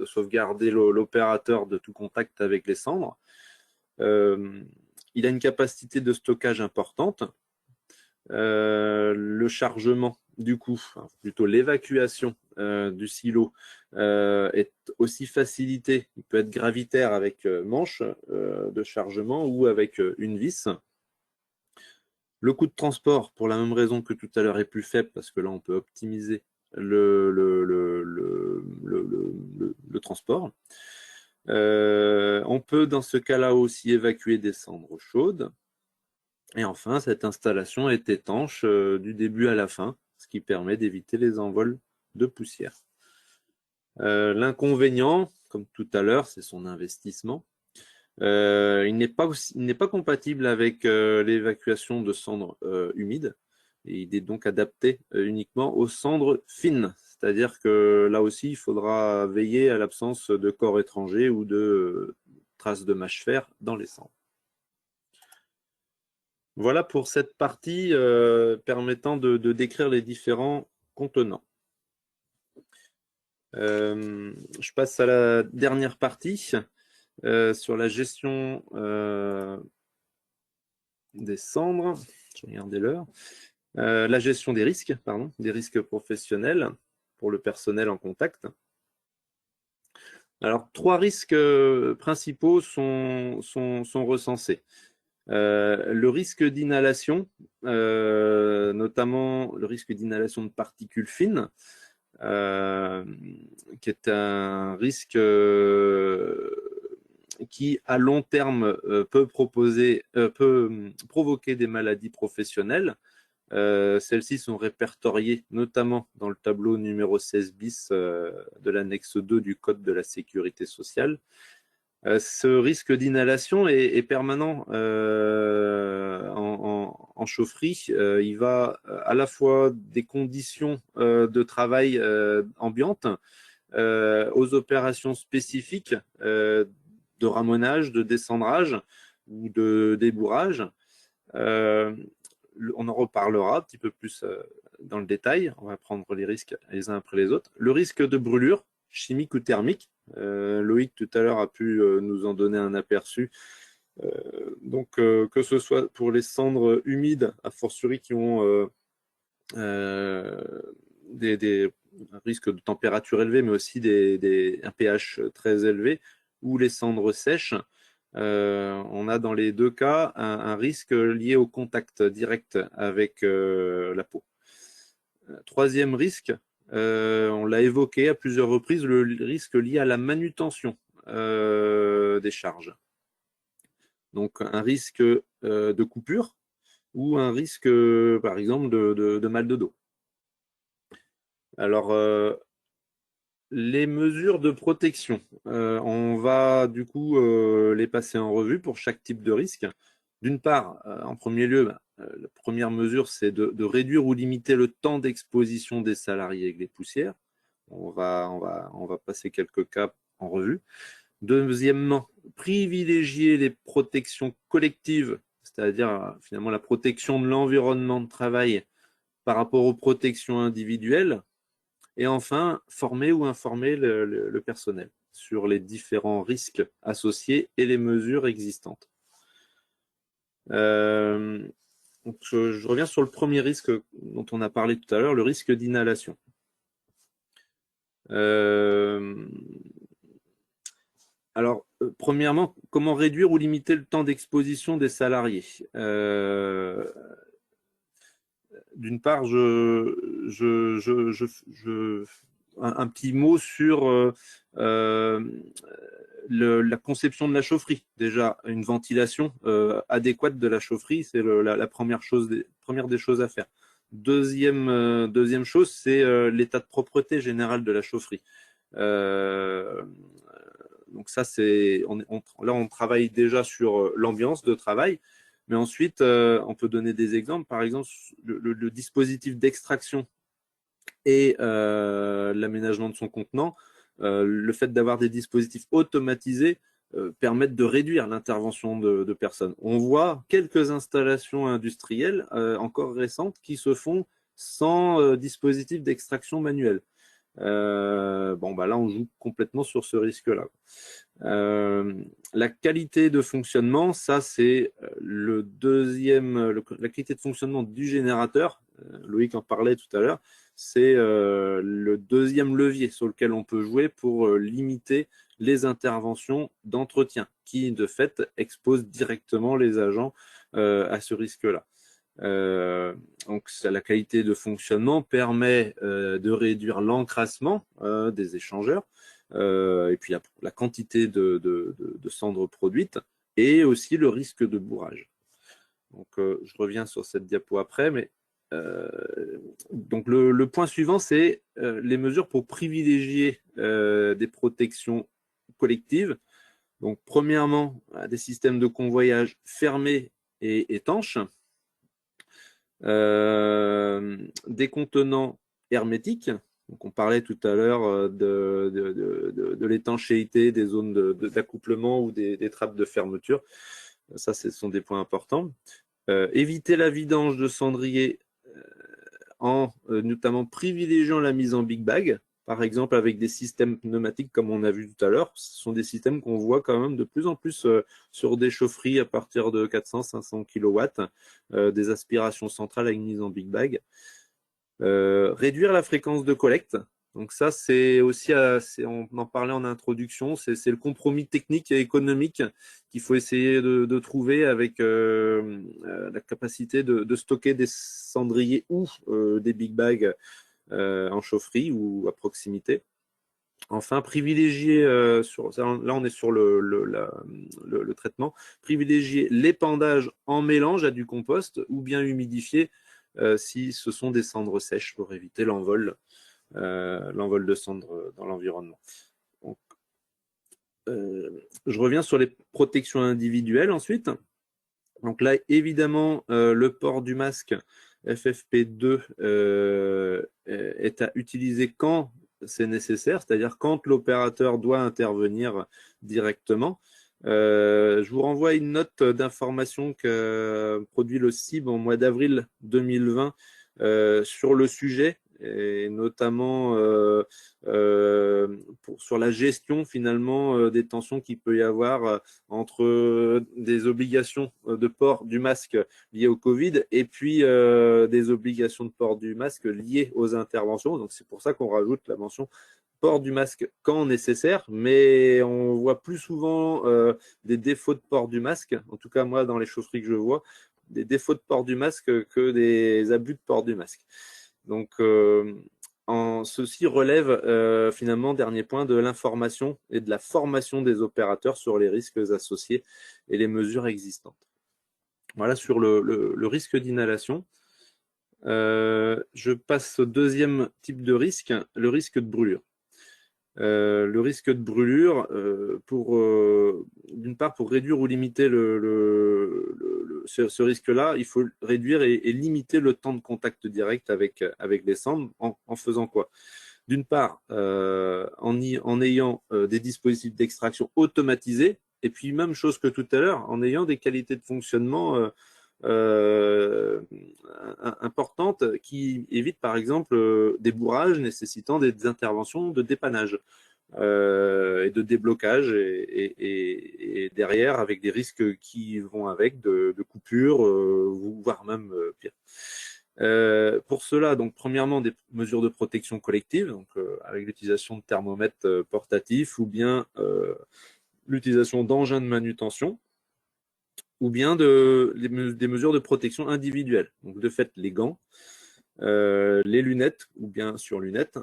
sauvegarder l'opérateur de tout contact avec les cendres. Il a une capacité de stockage importante. Le chargement du coup, plutôt l'évacuation du silo est aussi facilité. Il peut être gravitaire avec manche de chargement ou avec une vis. Le coût de transport, pour la même raison que tout à l'heure, est plus faible parce que là, on peut optimiser le transport. On peut dans ce cas-là aussi évacuer des cendres chaudes. Et enfin, cette installation est étanche du début à la fin, ce qui permet d'éviter les envols de poussière. L'inconvénient, comme tout à l'heure, c'est son investissement. Il n'est pas compatible avec l'évacuation de cendres humides. Et il est donc adapté uniquement aux cendres fines. C'est-à-dire que là aussi, il faudra veiller à l'absence de corps étrangers ou de traces de mâche-fer dans les cendres. Voilà pour cette partie permettant de décrire les différents contenants. Je passe à la dernière partie sur la gestion des cendres. Je vais regarder l'heure. La gestion des risques professionnels pour le personnel en contact. Alors, 3 risques principaux sont recensés. Le risque d'inhalation, notamment le risque d'inhalation de particules fines, qui est un risque qui, à long terme, peut provoquer des maladies professionnelles. Celles-ci sont répertoriées notamment dans le tableau numéro 16 bis de l'annexe 2 du Code de la sécurité sociale. Ce risque d'inhalation est permanent en chaufferie. Il va à la fois des conditions de travail ambiantes aux opérations spécifiques de ramonage, de descendrage ou de débourrage. On en reparlera un petit peu plus dans le détail. On va prendre les risques les uns après les autres. Le risque de brûlure, chimique ou thermique. Loïc tout à l'heure a pu nous en donner un aperçu. Donc que ce soit pour les cendres humides, a fortiori qui ont des risques de température élevée, mais aussi un pH très élevé, ou les cendres sèches, on a dans les deux cas un risque lié au contact direct avec la peau. Troisième risque, on l'a évoqué à plusieurs reprises, le risque lié à la manutention des charges. Donc un risque de coupure ou un risque, par exemple, de mal de dos. Alors, les mesures de protection, on va du coup les passer en revue pour chaque type de risque. D'une part, en premier lieu, la première mesure, c'est de réduire ou limiter le temps d'exposition des salariés avec les poussières. On va passer quelques cas en revue. Deuxièmement, privilégier les protections collectives, c'est-à-dire finalement la protection de l'environnement de travail par rapport aux protections individuelles. Et enfin, former ou informer le personnel sur les différents risques associés et les mesures existantes. Donc je reviens sur le premier risque dont on a parlé tout à l'heure, le risque d'inhalation. Alors, premièrement, comment réduire ou limiter le temps d'exposition des salariés? D'une part, un petit mot sur la conception de la chaufferie. Déjà, une ventilation adéquate de la chaufferie, c'est la première des choses à faire. Deuxième chose, c'est l'état de propreté général de la chaufferie. Donc ça, là, on travaille déjà sur l'ambiance de travail, mais ensuite, on peut donner des exemples. Par exemple, le dispositif d'extraction et l'aménagement de son contenant, le fait d'avoir des dispositifs automatisés permettent de réduire l'intervention de personnes. On voit quelques installations industrielles encore récentes qui se font sans dispositif d'extraction manuel. Bon, bah là, on joue complètement sur ce risque-là. La qualité de fonctionnement, ça, c'est la qualité de fonctionnement du générateur. Loïc en parlait tout à l'heure. C'est le deuxième levier sur lequel on peut jouer pour limiter les interventions d'entretien qui, de fait, exposent directement les agents à ce risque-là. Donc la qualité de fonctionnement permet de réduire l'encrassement des échangeurs et puis la quantité de cendres produites et aussi le risque de bourrage. Donc je reviens sur cette diapo après, mais donc le point suivant, c'est les mesures pour privilégier des protections collectives. Donc premièrement, des systèmes de convoyage fermés et étanches. Des contenants hermétiques. Donc on parlait tout à l'heure de l'étanchéité des zones d'accouplement ou des trappes de fermeture. Ça, ce sont des points importants. Éviter la vidange de cendrier en notamment privilégiant la mise en big bag, par exemple avec des systèmes pneumatiques comme on a vu tout à l'heure. Ce sont des systèmes qu'on voit quand même de plus en plus sur des chaufferies à partir de 400-500 kW, des aspirations centrales avec mise en big bag. Réduire la fréquence de collecte. Donc ça, c'est aussi, on en parlait en introduction, c'est le compromis technique et économique qu'il faut essayer de trouver avec la capacité de stocker des cendriers ou des big bags en chaufferie ou à proximité. Enfin, privilégier, là on est sur le traitement, privilégier l'épandage en mélange à du compost ou bien humidifié si ce sont des cendres sèches pour éviter l'envol de cendres dans l'environnement. Je reviens sur les protections individuelles ensuite. Donc là, évidemment, le port du masque FFP2 est à utiliser quand c'est nécessaire, c'est-à-dire quand l'opérateur doit intervenir directement. Je vous renvoie à une note d'information qu'a produit le CIB en mois d'avril 2020 sur le sujet, et notamment sur la gestion finalement des tensions qu'il peut y avoir entre des obligations de port du masque liées au Covid et puis des obligations de port du masque liées aux interventions. Donc c'est pour ça qu'on rajoute la mention port du masque quand nécessaire, mais on voit plus souvent des défauts de port du masque, en tout cas moi dans les chaufferies que je vois, des défauts de port du masque que des abus de port du masque. Donc, ceci relève finalement, dernier point, de l'information et de la formation des opérateurs sur les risques associés et les mesures existantes. Voilà sur le risque d'inhalation. Je passe au deuxième type de risque, le risque de brûlure. Le risque de brûlure, d'une part, pour réduire ou limiter ce risque-là, il faut réduire et limiter le temps de contact direct avec les cendres en faisant quoi? D'une part, en ayant des dispositifs d'extraction automatisés, et puis même chose que tout à l'heure, en ayant des qualités de fonctionnement importantes qui évitent par exemple des bourrages nécessitant des interventions de dépannage et de déblocage et derrière avec des risques qui vont avec de coupures, voire même pire. Pour cela, donc premièrement, des mesures de protection collective, donc avec l'utilisation de thermomètres portatifs ou bien l'utilisation d'engins de manutention, ou bien des mesures de protection individuelles. Donc de fait, les gants, les lunettes ou bien sur lunettes,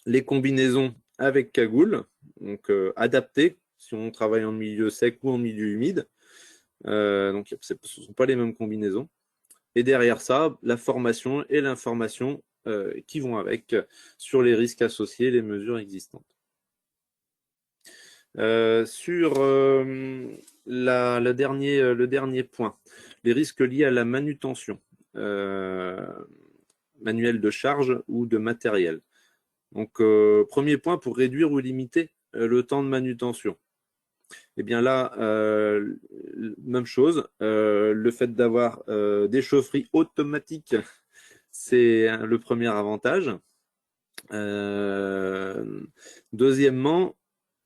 les combinaisons avec cagoule, donc adaptées si on travaille en milieu sec ou en milieu humide. Donc ce ne sont pas les mêmes combinaisons. Et derrière ça, la formation et l'information qui vont avec sur les risques associés et les mesures existantes. Sur le dernier point, les risques liés à la manutention manuelle de charge ou de matériel. Donc, premier point pour réduire ou limiter le temps de manutention. Eh bien là, même chose, le fait d'avoir des chaufferies automatiques, c'est le premier avantage. Deuxièmement,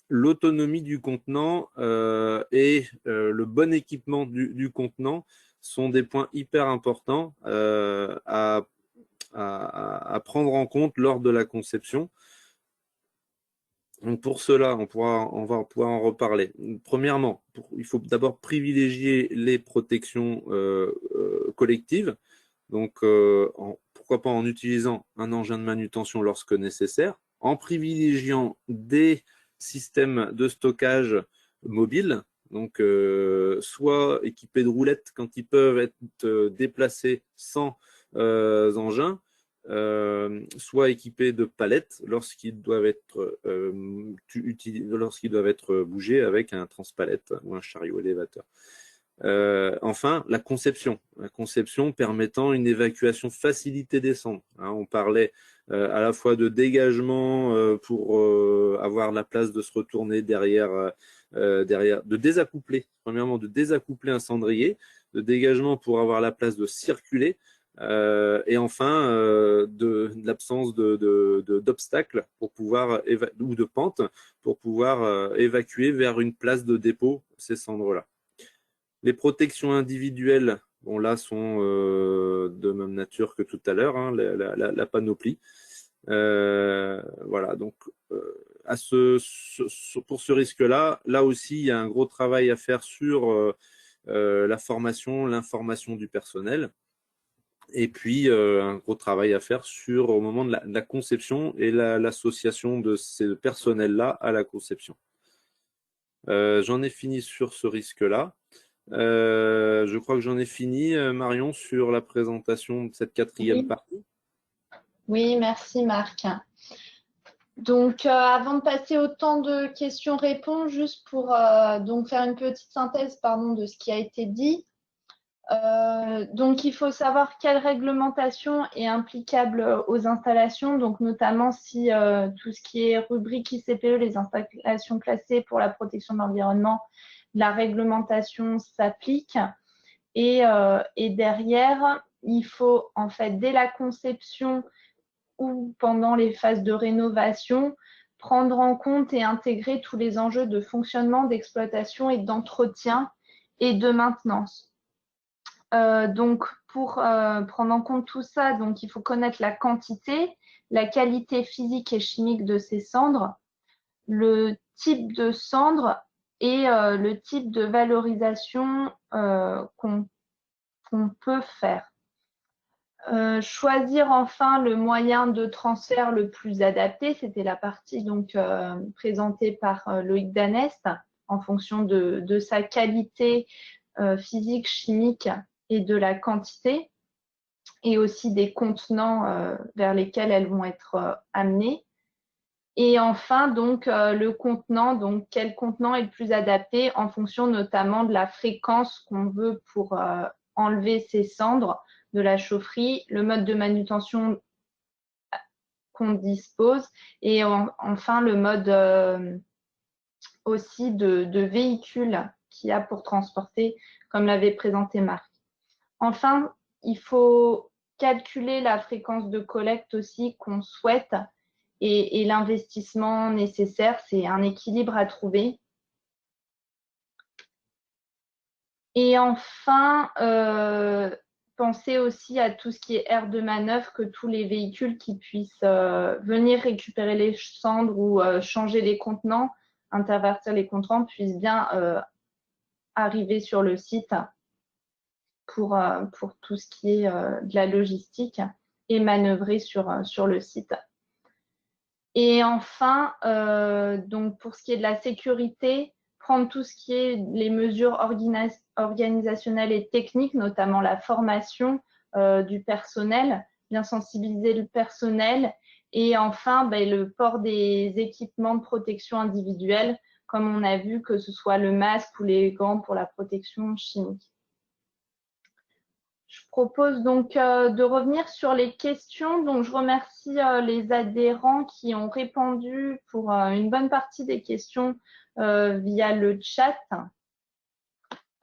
l'autonomie du contenant et le bon équipement du contenant sont des points hyper importants à prendre en compte lors de la conception. Donc pour cela, on va pouvoir en reparler. Premièrement, il faut d'abord privilégier les protections collectives. Donc, pourquoi pas en utilisant un engin de manutention lorsque nécessaire, en privilégiant des systèmes de stockage mobiles, donc soit équipés de roulettes quand ils peuvent être déplacés sans engin, soit équipés de palettes lorsqu'ils doivent être bougés avec un transpalette ou un chariot élévateur. Enfin, la conception permettant une évacuation facilitée des cendres. Hein, on parlait à la fois de dégagement pour avoir la place de se retourner derrière, de désaccoupler, premièrement de désaccoupler un cendrier, de dégagement pour avoir la place de circuler, et enfin de l'absence d'obstacles pour pouvoir ou de pente pour pouvoir évacuer vers une place de dépôt ces cendres-là. Les protections individuelles, bon là, sont de même nature que tout à l'heure, hein, la panoplie. Voilà, donc pour ce risque-là, là aussi, il y a un gros travail à faire sur la formation, l'information du personnel. Et puis, un gros travail à faire au moment de la conception et l'association de ces personnels-là à la conception. J'en ai fini sur ce risque-là. Je crois que j'en ai fini, Marion, sur la présentation de cette quatrième partie. Oui, merci Marc. Donc, avant de passer au temps de questions-réponses, juste pour donc faire une petite synthèse de ce qui a été dit. Donc, il faut savoir quelle réglementation est applicable aux installations, donc notamment si tout ce qui est rubrique ICPE, les installations classées pour la protection de l'environnement, la réglementation s'applique. Et derrière, il faut en fait, dès la conception ou pendant les phases de rénovation, prendre en compte et intégrer tous les enjeux de fonctionnement, d'exploitation et d'entretien et de maintenance. Donc, pour prendre en compte tout ça, donc, il faut connaître la quantité, la qualité physique et chimique de ces cendres, le type de cendre et le type de valorisation qu'on peut faire. Choisir enfin le moyen de transfert le plus adapté, c'était la partie donc présentée par Loïc Danest en fonction de sa qualité physique, chimique et de la quantité et aussi des contenants vers lesquels elles vont être amenées. Et enfin, donc, le contenant, donc quel contenant est le plus adapté en fonction notamment de la fréquence qu'on veut pour enlever ces cendres de la chaufferie, le mode de manutention qu'on dispose et enfin le mode aussi de véhicule qu'il y a pour transporter, comme l'avait présenté Marc. Enfin, il faut calculer la fréquence de collecte aussi qu'on souhaite et l'investissement nécessaire. C'est un équilibre à trouver. Et enfin, pensez aussi à tout ce qui est aire de manœuvre, que tous les véhicules qui puissent venir récupérer les cendres ou changer les contenants, intervertir les contenants, puissent bien arriver sur le site pour tout ce qui est de la logistique et manœuvrer sur le site. Et enfin, donc pour ce qui est de la sécurité, prendre tout ce qui est les mesures organisationnelles et techniques, notamment la formation du personnel, bien sensibiliser le personnel. Et enfin, le port des équipements de protection individuelle, comme on a vu, que ce soit le masque ou les gants pour la protection chimique. Je propose donc de revenir sur les questions. Donc, je remercie les adhérents qui ont répondu pour une bonne partie des questions via le chat.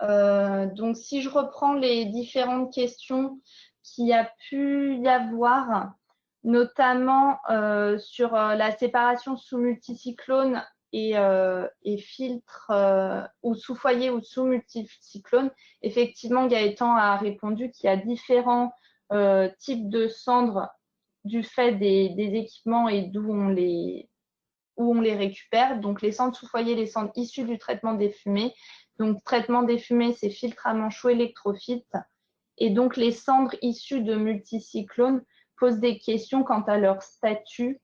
Donc, si je reprends les différentes questions qu'il y a pu y avoir, notamment sur la séparation sous multicyclone et filtre ou sous foyer ou sous multicyclone, effectivement, Gaëtan a répondu qu'il y a différents types de cendres du fait des équipements et d'où on les récupère. Donc, les cendres sous foyer, les cendres issues du traitement des fumées. Donc, traitement des fumées, c'est filtre à manchot électrophyte. Et donc, les cendres issues de multicyclone posent des questions quant à leur statut.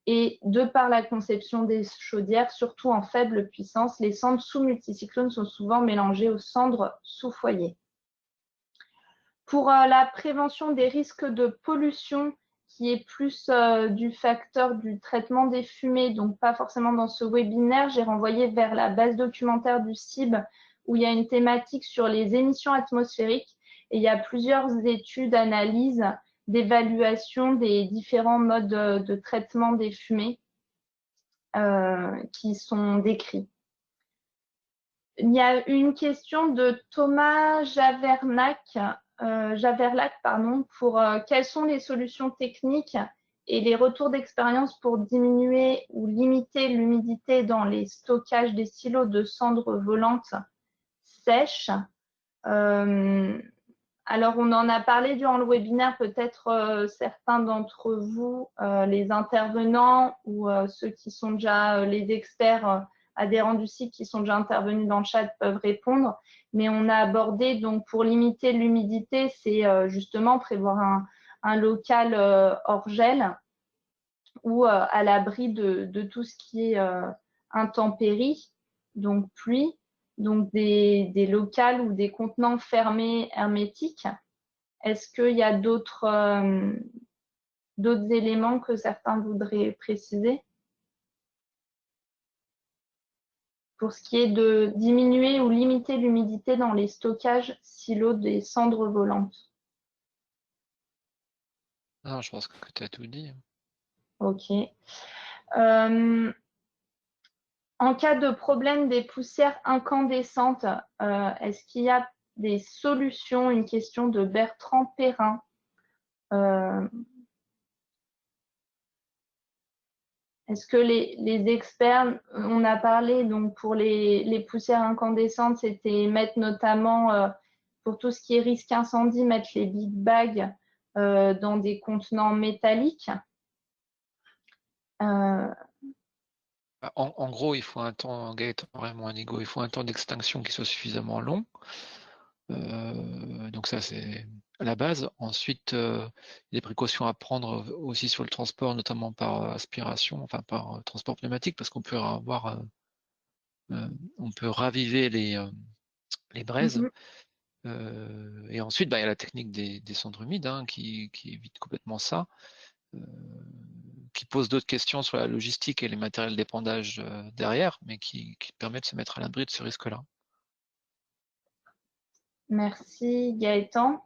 Et de par la conception des chaudières, surtout en faible puissance, les cendres sous multicyclone sont souvent mélangées aux cendres sous foyer. Pour la prévention des risques de pollution, qui est plus du facteur du traitement des fumées, donc pas forcément dans ce webinaire, j'ai renvoyé vers la base documentaire du CIB où il y a une thématique sur les émissions atmosphériques et il y a plusieurs études, analyses, d'évaluation des différents modes de traitement des fumées qui sont décrits. Il y a une question de Thomas Javerlac, pour quelles sont les solutions techniques et les retours d'expérience pour diminuer ou limiter l'humidité dans les stockages des silos de cendres volantes sèches. Alors, on en a parlé durant le webinaire, peut-être certains d'entre vous, les intervenants ou ceux qui sont déjà les experts adhérents du site qui sont déjà intervenus dans le chat peuvent répondre. Mais on a abordé, donc pour limiter l'humidité, c'est justement prévoir un local hors gel ou à l'abri de tout ce qui est intempéries, donc pluie. Donc des locals ou des contenants fermés hermétiques. Est-ce qu'il y a d'autres éléments que certains voudraient préciser pour ce qui est de diminuer ou limiter l'humidité dans les stockages silos des cendres volantes? Non, je pense que tu as tout dit. Ok. En cas de problème des poussières incandescentes, est-ce qu'il y a des solutions? Une question de Bertrand Perrin. Est-ce que les experts, on a parlé donc pour les poussières incandescentes, c'était mettre notamment pour tout ce qui est risque incendie, mettre les big bags dans des contenants métalliques. En gros, il faut un temps, Gaëtan, vraiment un ego, il faut un temps d'extinction qui soit suffisamment long. Donc ça, c'est la base. Ensuite, des précautions à prendre aussi sur le transport, notamment par aspiration, enfin par transport pneumatique, parce qu'on peut avoir, on peut raviver les braises. Et ensuite, il y a la technique des cendres humides qui évite complètement ça, qui pose d'autres questions sur la logistique et les matériels d'épandage derrière, mais qui permet de se mettre à l'abri de ce risque-là. Merci Gaëtan.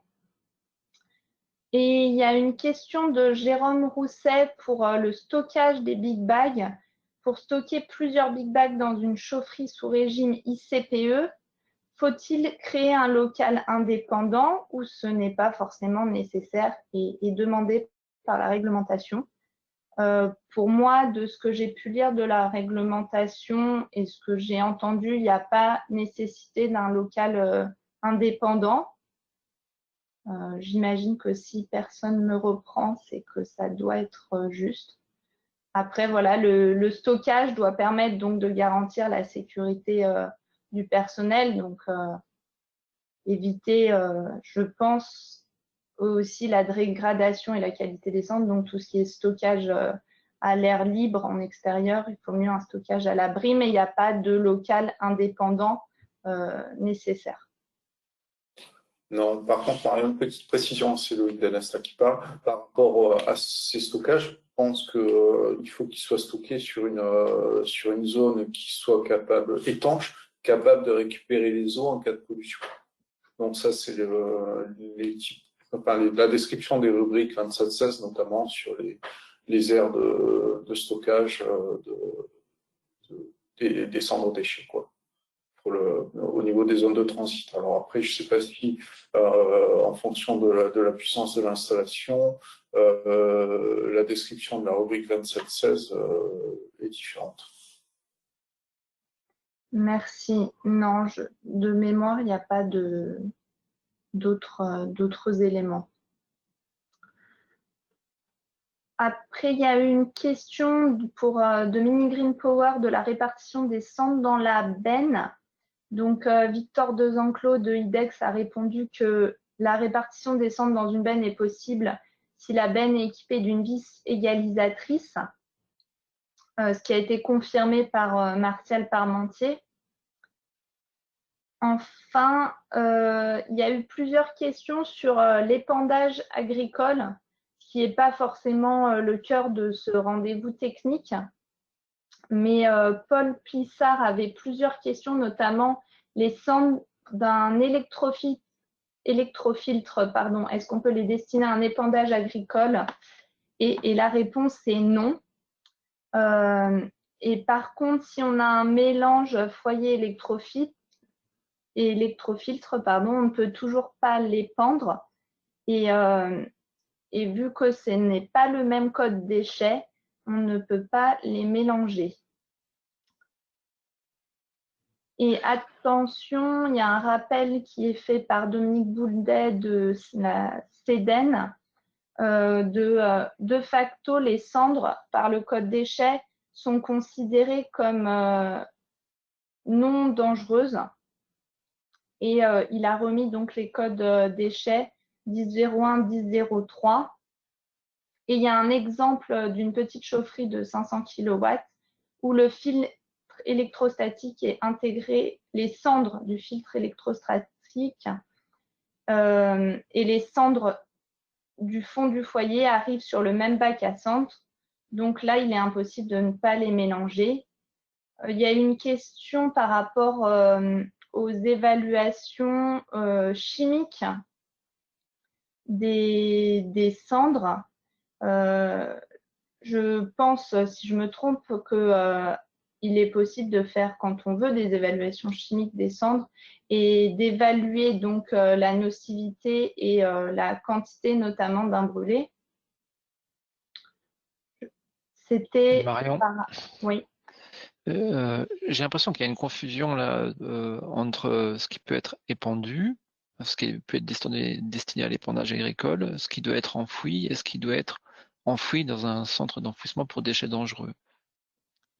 Et il y a une question de Jérôme Rousset pour le stockage des big bags. Pour stocker plusieurs big bags dans une chaufferie sous régime ICPE, faut-il créer un local indépendant ou ce n'est pas forcément nécessaire et demandé par la réglementation? Pour moi, de ce que j'ai pu lire de la réglementation et ce que j'ai entendu, il n'y a pas nécessité d'un local indépendant. J'imagine que si personne me reprend, c'est que ça doit être juste. Après, voilà, le stockage doit permettre donc de garantir la sécurité du personnel, donc éviter, je pense, aussi la dégradation et la qualité des cendres, donc tout ce qui est stockage à l'air libre en extérieur, il faut mieux un stockage à l'abri, mais il n'y a pas de local indépendant nécessaire. Non, par contre, Marion, une petite précision, c'est Loïc Danasta qui parle. Par rapport à ces stockages, je pense qu'il faut qu'ils soient stockés sur une zone qui soit étanche, capable de récupérer les eaux en cas de pollution. Donc ça, c'est la description des rubriques 27-16, notamment sur les aires de stockage des cendres déchets, quoi. Au niveau des zones de transit. Alors après, je ne sais pas si, en fonction de la puissance de l'installation, la description de la rubrique 27-16 est différente. Merci. Non, de mémoire, il n'y a pas d'autres éléments. Après, il y a eu une question de Mini Green Power de la répartition des cendres dans la benne. Donc, Victor Dezenclos de IDEX a répondu que la répartition des cendres dans une benne est possible si la benne est équipée d'une vis égalisatrice, ce qui a été confirmé par Martial Parmentier. Enfin, il y a eu plusieurs questions sur l'épandage agricole, qui n'est pas forcément le cœur de ce rendez-vous technique. Mais Paul Plissard avait plusieurs questions, notamment les cendres d'un électrofiltre. Est-ce qu'on peut les destiner à un épandage agricole? Et la réponse est non. Et par contre, si on a un mélange foyer électrofiltre, on ne peut toujours pas l'épandre. Et vu que ce n'est pas le même code déchets, on ne peut pas les mélanger. Et attention, il y a un rappel qui est fait par Dominique Bouldet de la CEDEN. De facto, les cendres, par le code déchets, sont considérées comme non dangereuses. Et il a remis donc les codes déchets 10.01, 10.03. Et il y a un exemple d'une petite chaufferie de 500 kW où le filtre électrostatique est intégré, les cendres du filtre électrostatique et les cendres du fond du foyer arrivent sur le même bac à cendres. Donc là, il est impossible de ne pas les mélanger. Il y a une question par rapport aux évaluations chimiques des cendres. Je pense, si je me trompe, qu'il est possible de faire, quand on veut, des évaluations chimiques des cendres et d'évaluer donc la nocivité et la quantité notamment d'un brûlé. C'était… Marion, oui. j'ai l'impression qu'il y a une confusion là entre ce qui peut être épandu, ce qui peut être destiné à l'épandage agricole, ce qui doit être enfoui et ce qui doit être enfoui dans un centre d'enfouissement pour déchets dangereux.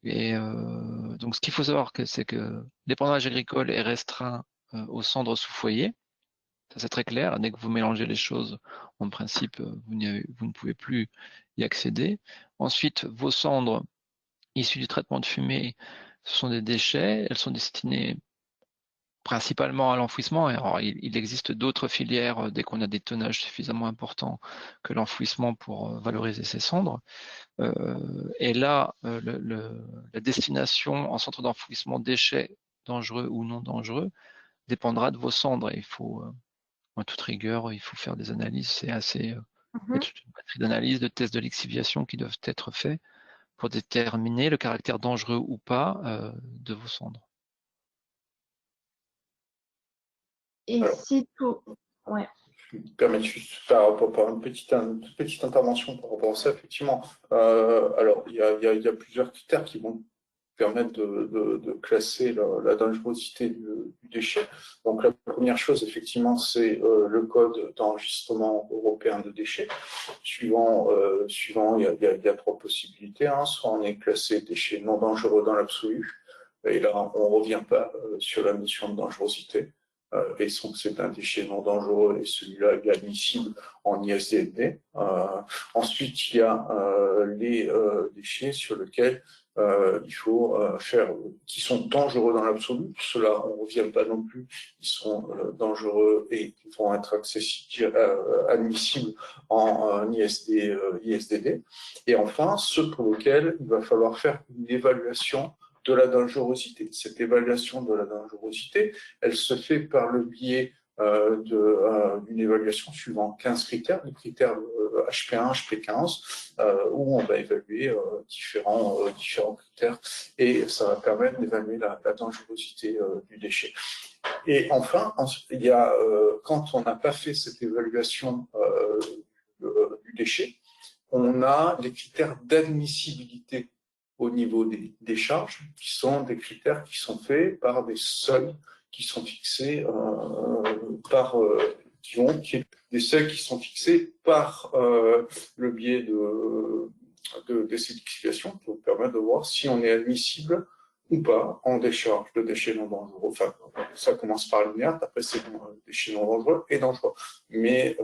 Et donc ce qu'il faut savoir, c'est que l'épandage agricole est restreint aux cendres sous foyer. Ça, c'est très clair. Dès que vous mélangez les choses, en principe, vous ne pouvez plus y accéder. Ensuite, vos cendres issues du traitement de fumée, ce sont des déchets. Elles sont destinées principalement à l'enfouissement. Alors, il existe d'autres filières dès qu'on a des tonnages suffisamment importants que l'enfouissement pour valoriser ces cendres. Et là, la destination en centre d'enfouissement déchets dangereux ou non dangereux dépendra de vos cendres. Et il faut, en toute rigueur, il faut faire des analyses. C'est assez, il y a toute une batterie d'analyses, de tests de lixiviation qui doivent être faits pour déterminer le caractère dangereux ou pas de vos cendres. Et Alors, si tout... Ouais. je me permets juste par une petite intervention par rapport à ça, effectivement. Alors, il y a plusieurs critères qui vont permettre de classer la dangerosité du déchet. Donc, la première chose, effectivement, c'est le code d'enregistrement européen de déchets. Suivant, il y a trois possibilités. Hein. Soit on est classé déchet non dangereux dans l'absolu, et là, on ne revient pas sur la notion de dangerosité. Et donc, c'est un déchet non dangereux et celui-là est admissible en ISDD. Ensuite, il y a les déchets sur lesquels il faut faire, qui sont dangereux dans l'absolu. Ceux-là, on ne revient pas non plus. Ils sont dangereux et vont être admissibles en ISDD. Et enfin, ceux pour lesquels il va falloir faire une évaluation de la dangerosité. Cette évaluation de la dangerosité, elle se fait par le biais d'une évaluation suivant 15 critères, les critères HP1, HP15, où on va évaluer différents critères et ça va permettre d'évaluer la dangerosité du déchet. Et enfin, il y a, quand on n'a pas fait cette évaluation du déchet, on a les critères d'admissibilité au niveau des décharges, qui sont des critères qui sont faits par des seuils qui sont fixés des seuils qui sont fixés par le biais de ces classifications qui vont permettre de voir si on est admissible ou pas en décharge de déchets non dangereux. Enfin, ça commence par l'inerte, après c'est déchets non dangereux et dangereux. Mais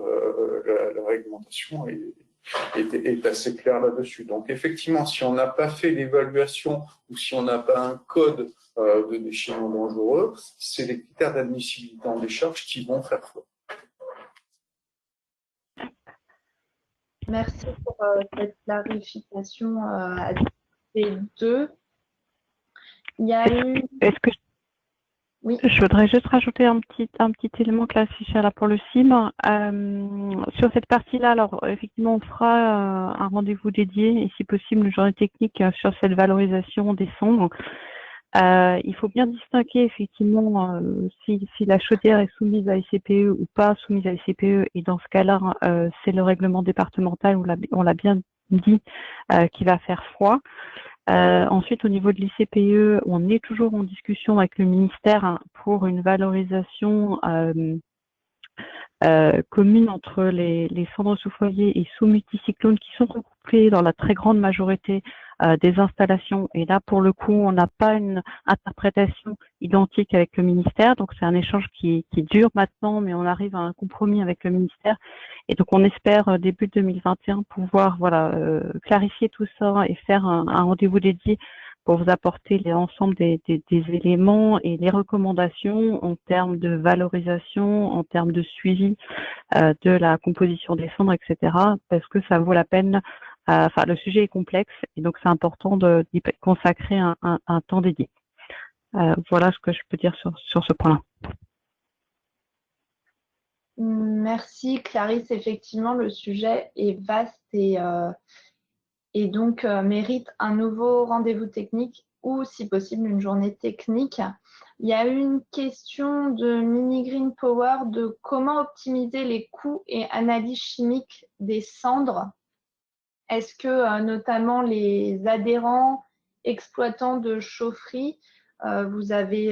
la réglementation est assez claire là-dessus. Donc effectivement, si on n'a pas fait l'évaluation ou si on n'a pas un code de déchets non dangereux, c'est les critères d'admissibilité en décharge qui vont faire foi. Merci pour cette clarification à ces deux. Il y a eu... Est-ce que Oui. je voudrais juste rajouter un petit élément classifié là pour le CIM. Sur cette partie-là, alors effectivement, on fera un rendez-vous dédié et si possible une journée technique sur cette valorisation des cendres. Il faut bien distinguer effectivement si la chaudière est soumise à ICPE ou pas soumise à ICPE et dans ce cas-là, c'est le règlement départemental, on l'a bien dit, qui va faire foi. Ensuite, au niveau de l'ICPE, on est toujours en discussion avec le ministère pour une valorisation commune entre les cendres sous foyer et sous multicyclones qui sont recouplés dans la très grande majorité des installations. Et là, pour le coup, on n'a pas une interprétation identique avec le ministère. Donc, c'est un échange qui dure maintenant, mais on arrive à un compromis avec le ministère. Et donc, on espère début 2021 pouvoir clarifier tout ça et faire un rendez-vous dédié pour vous apporter l'ensemble des éléments et les recommandations en termes de valorisation, en termes de suivi de la composition des cendres, etc. Parce que ça vaut la peine. Enfin, le sujet est complexe et donc c'est important d'y consacrer un temps dédié. Voilà ce que je peux dire sur ce point-là. Merci Clarisse. Effectivement, le sujet est vaste et donc mérite un nouveau rendez-vous technique ou, si possible, une journée technique. Il y a eu une question de Mini Green Power de comment optimiser les coûts et analyses chimiques des cendres. Est-ce que notamment les adhérents, exploitants de chaufferie, vous avez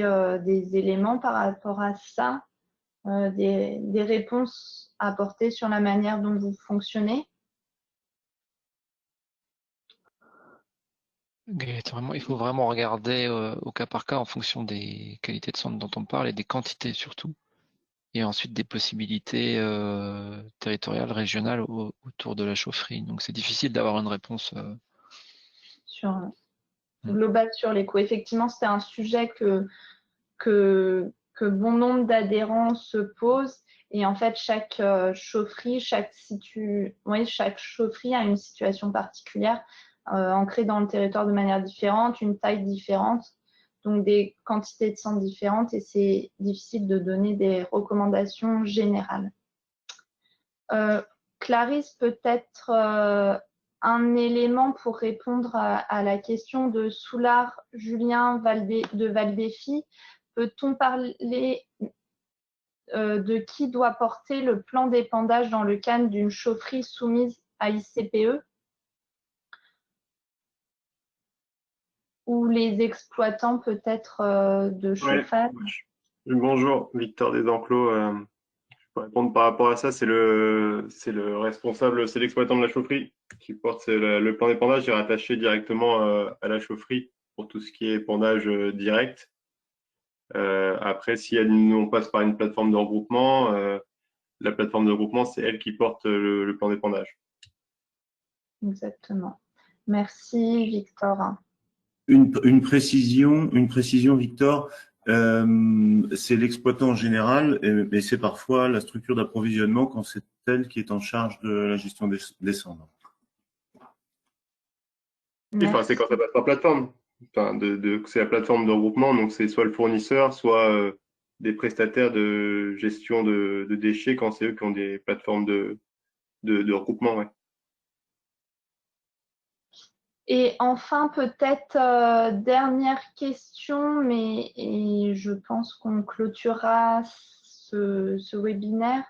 des éléments par rapport à ça, des réponses à apporter sur la manière dont vous fonctionnez? Il faut vraiment regarder au cas par cas en fonction des qualités de cendres dont on parle et des quantités surtout. Et ensuite des possibilités territoriales, régionales autour de la chaufferie. Donc c'est difficile d'avoir une réponse globale sur les coûts. Effectivement, c'est un sujet que bon nombre d'adhérents se posent. Et en fait, chaque chaufferie, chaque chaufferie a une situation particulière, ancrée dans le territoire de manière différente, une taille différente, donc des quantités de cendres différentes, et c'est difficile de donner des recommandations générales. Clarisse, peut-être un élément pour répondre à la question de Soulard Julien de Valdéfi. Peut-on parler de qui doit porter le plan d'épandage dans le cadre d'une chaufferie soumise à ICPE, ou les exploitants peut-être de chauffage. Ouais. Bonjour, Victor Desenclos. Je peux répondre par rapport à ça. C'est le responsable, c'est l'exploitant de la chaufferie qui porte le plan d'épandage est rattaché directement à la chaufferie pour tout ce qui est épandage direct. Après, si on passe par une plateforme de regroupement, la plateforme de regroupement, c'est elle qui porte le plan d'épandage. Exactement. Merci, Victor. Une précision, Victor. C'est l'exploitant en général, mais c'est parfois la structure d'approvisionnement quand c'est elle qui est en charge de la gestion des cendres. Enfin, c'est quand ça passe par plateforme. Enfin, c'est la plateforme de regroupement, donc c'est soit le fournisseur, soit des prestataires de gestion de déchets quand c'est eux qui ont des plateformes de regroupement. Ouais. Et enfin, peut-être dernière question, mais je pense qu'on clôturera ce webinaire.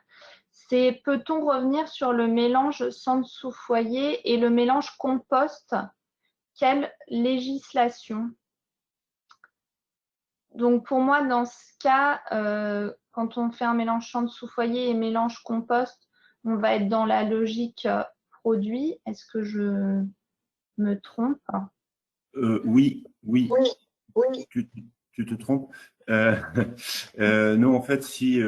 C'est peut-on revenir sur le mélange cendre sous foyer et le mélange compost? Quelle législation? Donc pour moi, dans ce cas, quand on fait un mélange cendre sous foyer et mélange compost, on va être dans la logique produit. Est-ce que je me trompe? Oui. Tu te trompes. Non, en fait, si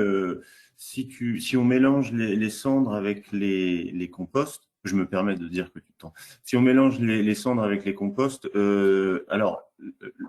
on mélange les cendres avec les composts, je me permets de dire que tu te trompes. Si on mélange les cendres avec les composts, alors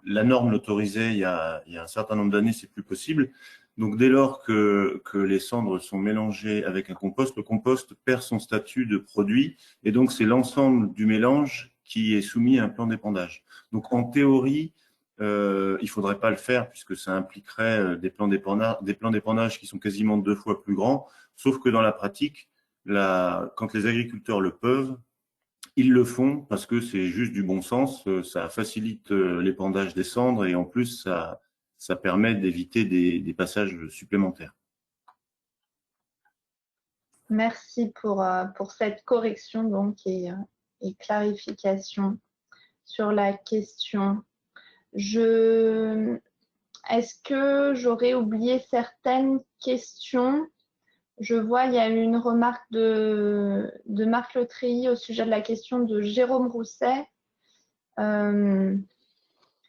la norme l'autorisait il y a un certain nombre d'années, c'est plus possible. Donc dès lors que les cendres sont mélangées avec un compost, le compost perd son statut de produit et donc c'est l'ensemble du mélange qui est soumis à un plan d'épandage. Donc en théorie, il faudrait pas le faire puisque ça impliquerait des plans d'épandage qui sont quasiment 2 fois plus grands. Sauf que dans la pratique, quand les agriculteurs le peuvent, ils le font parce que c'est juste du bon sens. Ça facilite l'épandage des cendres et en plus ça permet d'éviter des passages supplémentaires. Merci pour cette correction donc et clarification sur la question. Est-ce que j'aurais oublié certaines questions? Je vois, il y a eu une remarque de Marc Le Treilly au sujet de la question de Jérôme Rousset,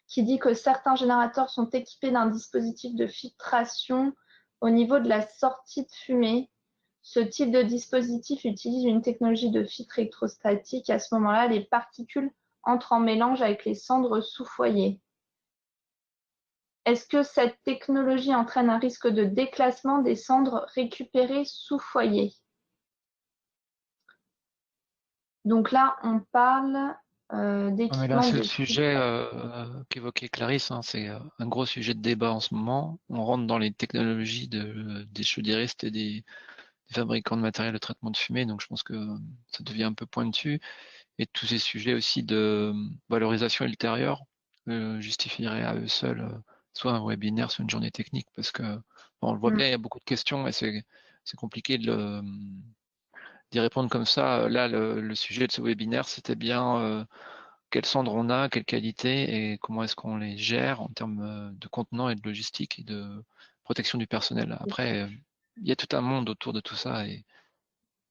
qui dit que certains générateurs sont équipés d'un dispositif de filtration au niveau de la sortie de fumée. Ce type de dispositif utilise une technologie de filtre électrostatique. À ce moment-là, les particules entrent en mélange avec les cendres sous foyer. Est-ce que cette technologie entraîne un risque de déclassement des cendres récupérées sous foyer? Donc là, on parle d'équipement. Là, c'est le sujet qu'évoquait Clarisse, hein, c'est un gros sujet de débat en ce moment. On rentre dans les technologies des chaudieristes et des fabricants de matériel de traitement de fumée, donc je pense que ça devient un peu pointu. Et tous ces sujets aussi de valorisation ultérieure justifieraient à eux seuls soit un webinaire, soit une journée technique, parce que on le voit bien, il y a beaucoup de questions et c'est compliqué d'y répondre comme ça. Là, le sujet de ce webinaire, c'était bien quelles cendres on a, quelle qualité et comment est-ce qu'on les gère en termes de contenant et de logistique et de protection du personnel. Après, il y a tout un monde autour de tout ça et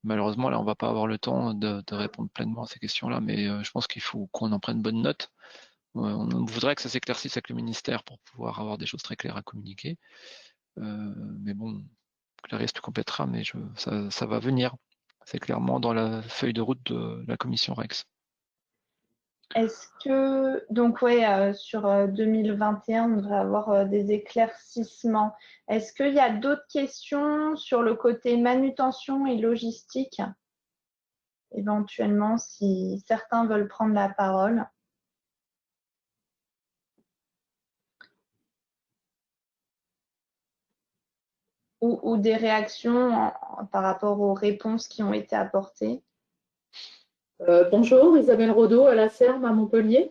malheureusement, là, on va pas avoir le temps de répondre pleinement à ces questions-là, mais je pense qu'il faut qu'on en prenne bonne note. On voudrait que ça s'éclaircisse avec le ministère pour pouvoir avoir des choses très claires à communiquer. Mais bon, Clarisse te complétera, mais ça va venir. C'est clairement dans la feuille de route de la commission Rex. Est-ce que, donc ouais, sur 2021, on devrait avoir des éclaircissements. Est-ce qu'il y a d'autres questions sur le côté manutention et logistique? Éventuellement, si certains veulent prendre la parole. Ou des réactions par rapport aux réponses qui ont été apportées. Bonjour, Isabelle Rodeau à la Serme à Montpellier.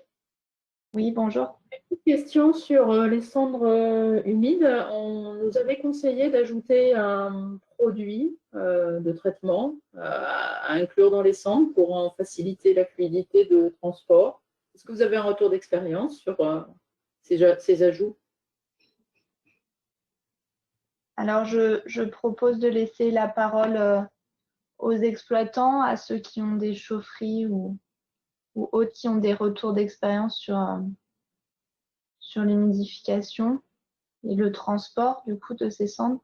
Oui, bonjour. Une question sur les cendres humides. On nous avait conseillé d'ajouter un produit de traitement à inclure dans les cendres pour en faciliter la fluidité de transport. Est-ce que vous avez un retour d'expérience sur ces ajouts? Alors, je propose de laisser la parole aux exploitants, à ceux qui ont des chaufferies ou autres qui ont des retours d'expérience sur l'humidification et le transport du coup de ces cendres.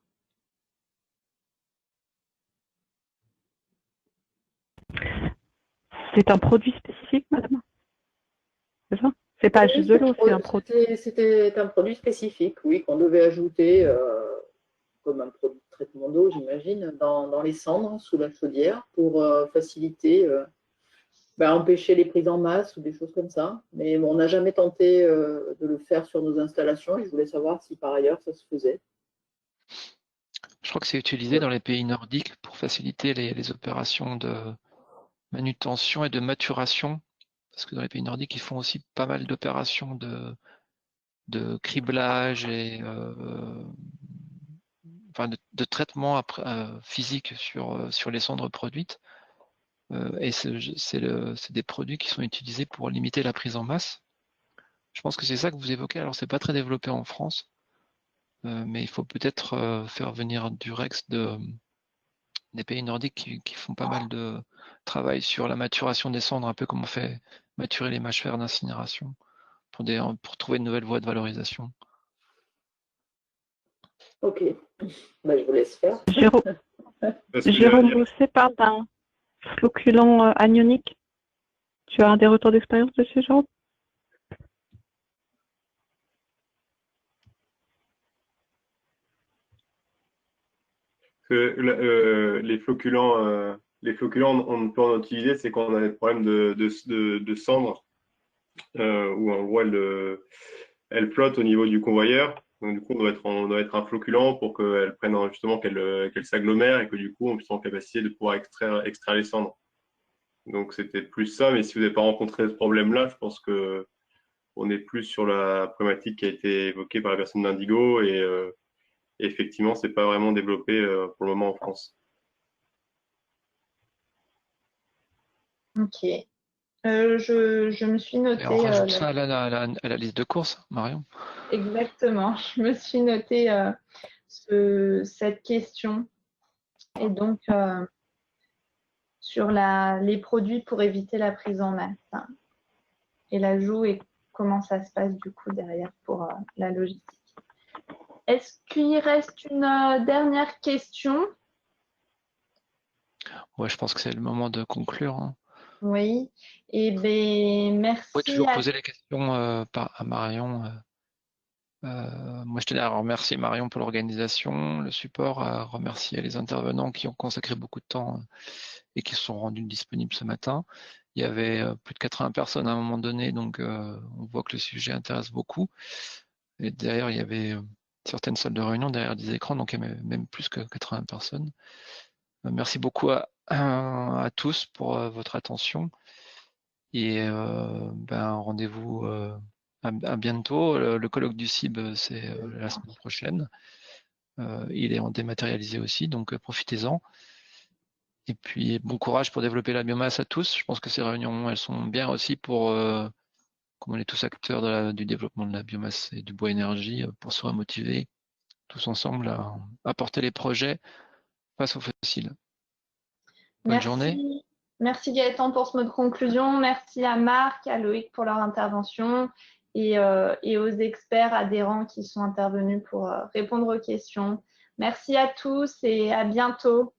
C'est un produit spécifique, madame? C'est ça? C'est pas juste de l'eau, c'est un produit. C'était un produit spécifique, oui, qu'on devait ajouter comme un produit de traitement d'eau, j'imagine, dans les cendres sous la chaudière pour faciliter, empêcher les prises en masse ou des choses comme ça. Mais bon, on n'a jamais tenté de le faire sur nos installations et je voulais savoir si par ailleurs ça se faisait. Je crois que c'est utilisé dans les pays nordiques pour faciliter les opérations de manutention et de maturation, parce que dans les pays nordiques, ils font aussi pas mal d'opérations de criblage et de traitement physique sur les cendres produites. Et c'est des produits qui sont utilisés pour limiter la prise en masse. Je pense que c'est ça que vous évoquez. Alors, c'est pas très développé en France, mais il faut peut-être faire venir du Rex des pays nordiques qui font pas mal de travail sur la maturation des cendres, un peu comme on fait maturer les mâchefers d'incinération pour trouver de nouvelles voies de valorisation. Ok, je vous laisse faire. Jérôme Bousset parle d'un flocculant anionique. Tu as des retours d'expérience dessus, Jérôme? Les flocculants, on ne peut en utiliser, c'est quand on a des problèmes de cendres, où en gros elle flotte au niveau du convoyeur. Donc, du coup, on doit être un floculant pour qu'elle prenne justement qu'elle s'agglomère et que du coup, on puisse en capacité de pouvoir extraire les cendres. Donc, c'était plus ça. Mais si vous n'avez pas rencontré ce problème-là, je pense que on est plus sur la problématique qui a été évoquée par la personne d'Indigo et effectivement, c'est pas vraiment développé pour le moment en France. Ok. Je me suis noté. Et on rajoute ça à la liste de courses, Marion. Exactement. Je me suis noté cette question. Et donc, sur les produits pour éviter la prise en masse. Et l'ajout et comment ça se passe du coup derrière pour la logistique. Est-ce qu'il reste une dernière question? Ouais, je pense que c'est le moment de conclure. Hein. Oui. Eh bien, merci. Vous pouvez toujours poser les questions à Marion. Moi, je tenais à remercier Marion pour l'organisation, le support, à remercier les intervenants qui ont consacré beaucoup de temps et qui se sont rendus disponibles ce matin. Il y avait plus de 80 personnes à un moment donné, donc on voit que le sujet intéresse beaucoup. Et derrière, il y avait certaines salles de réunion derrière des écrans, donc il y avait même plus que 80 personnes. Merci beaucoup à tous pour votre attention. Et rendez-vous à bientôt. Le colloque du CIB, c'est la semaine prochaine. Il est en dématérialisé aussi, donc profitez-en. Et puis, bon courage pour développer la biomasse à tous. Je pense que ces réunions, elles sont bien aussi pour, comme on est tous acteurs du développement de la biomasse et du bois énergie, pour se remotiver tous ensemble à porter les projets face aux fossiles. Bonne journée. Merci Gaëtan pour ce mot de conclusion. Merci à Marc, à Loïc pour leur intervention et aux experts adhérents qui sont intervenus pour répondre aux questions. Merci à tous et à bientôt.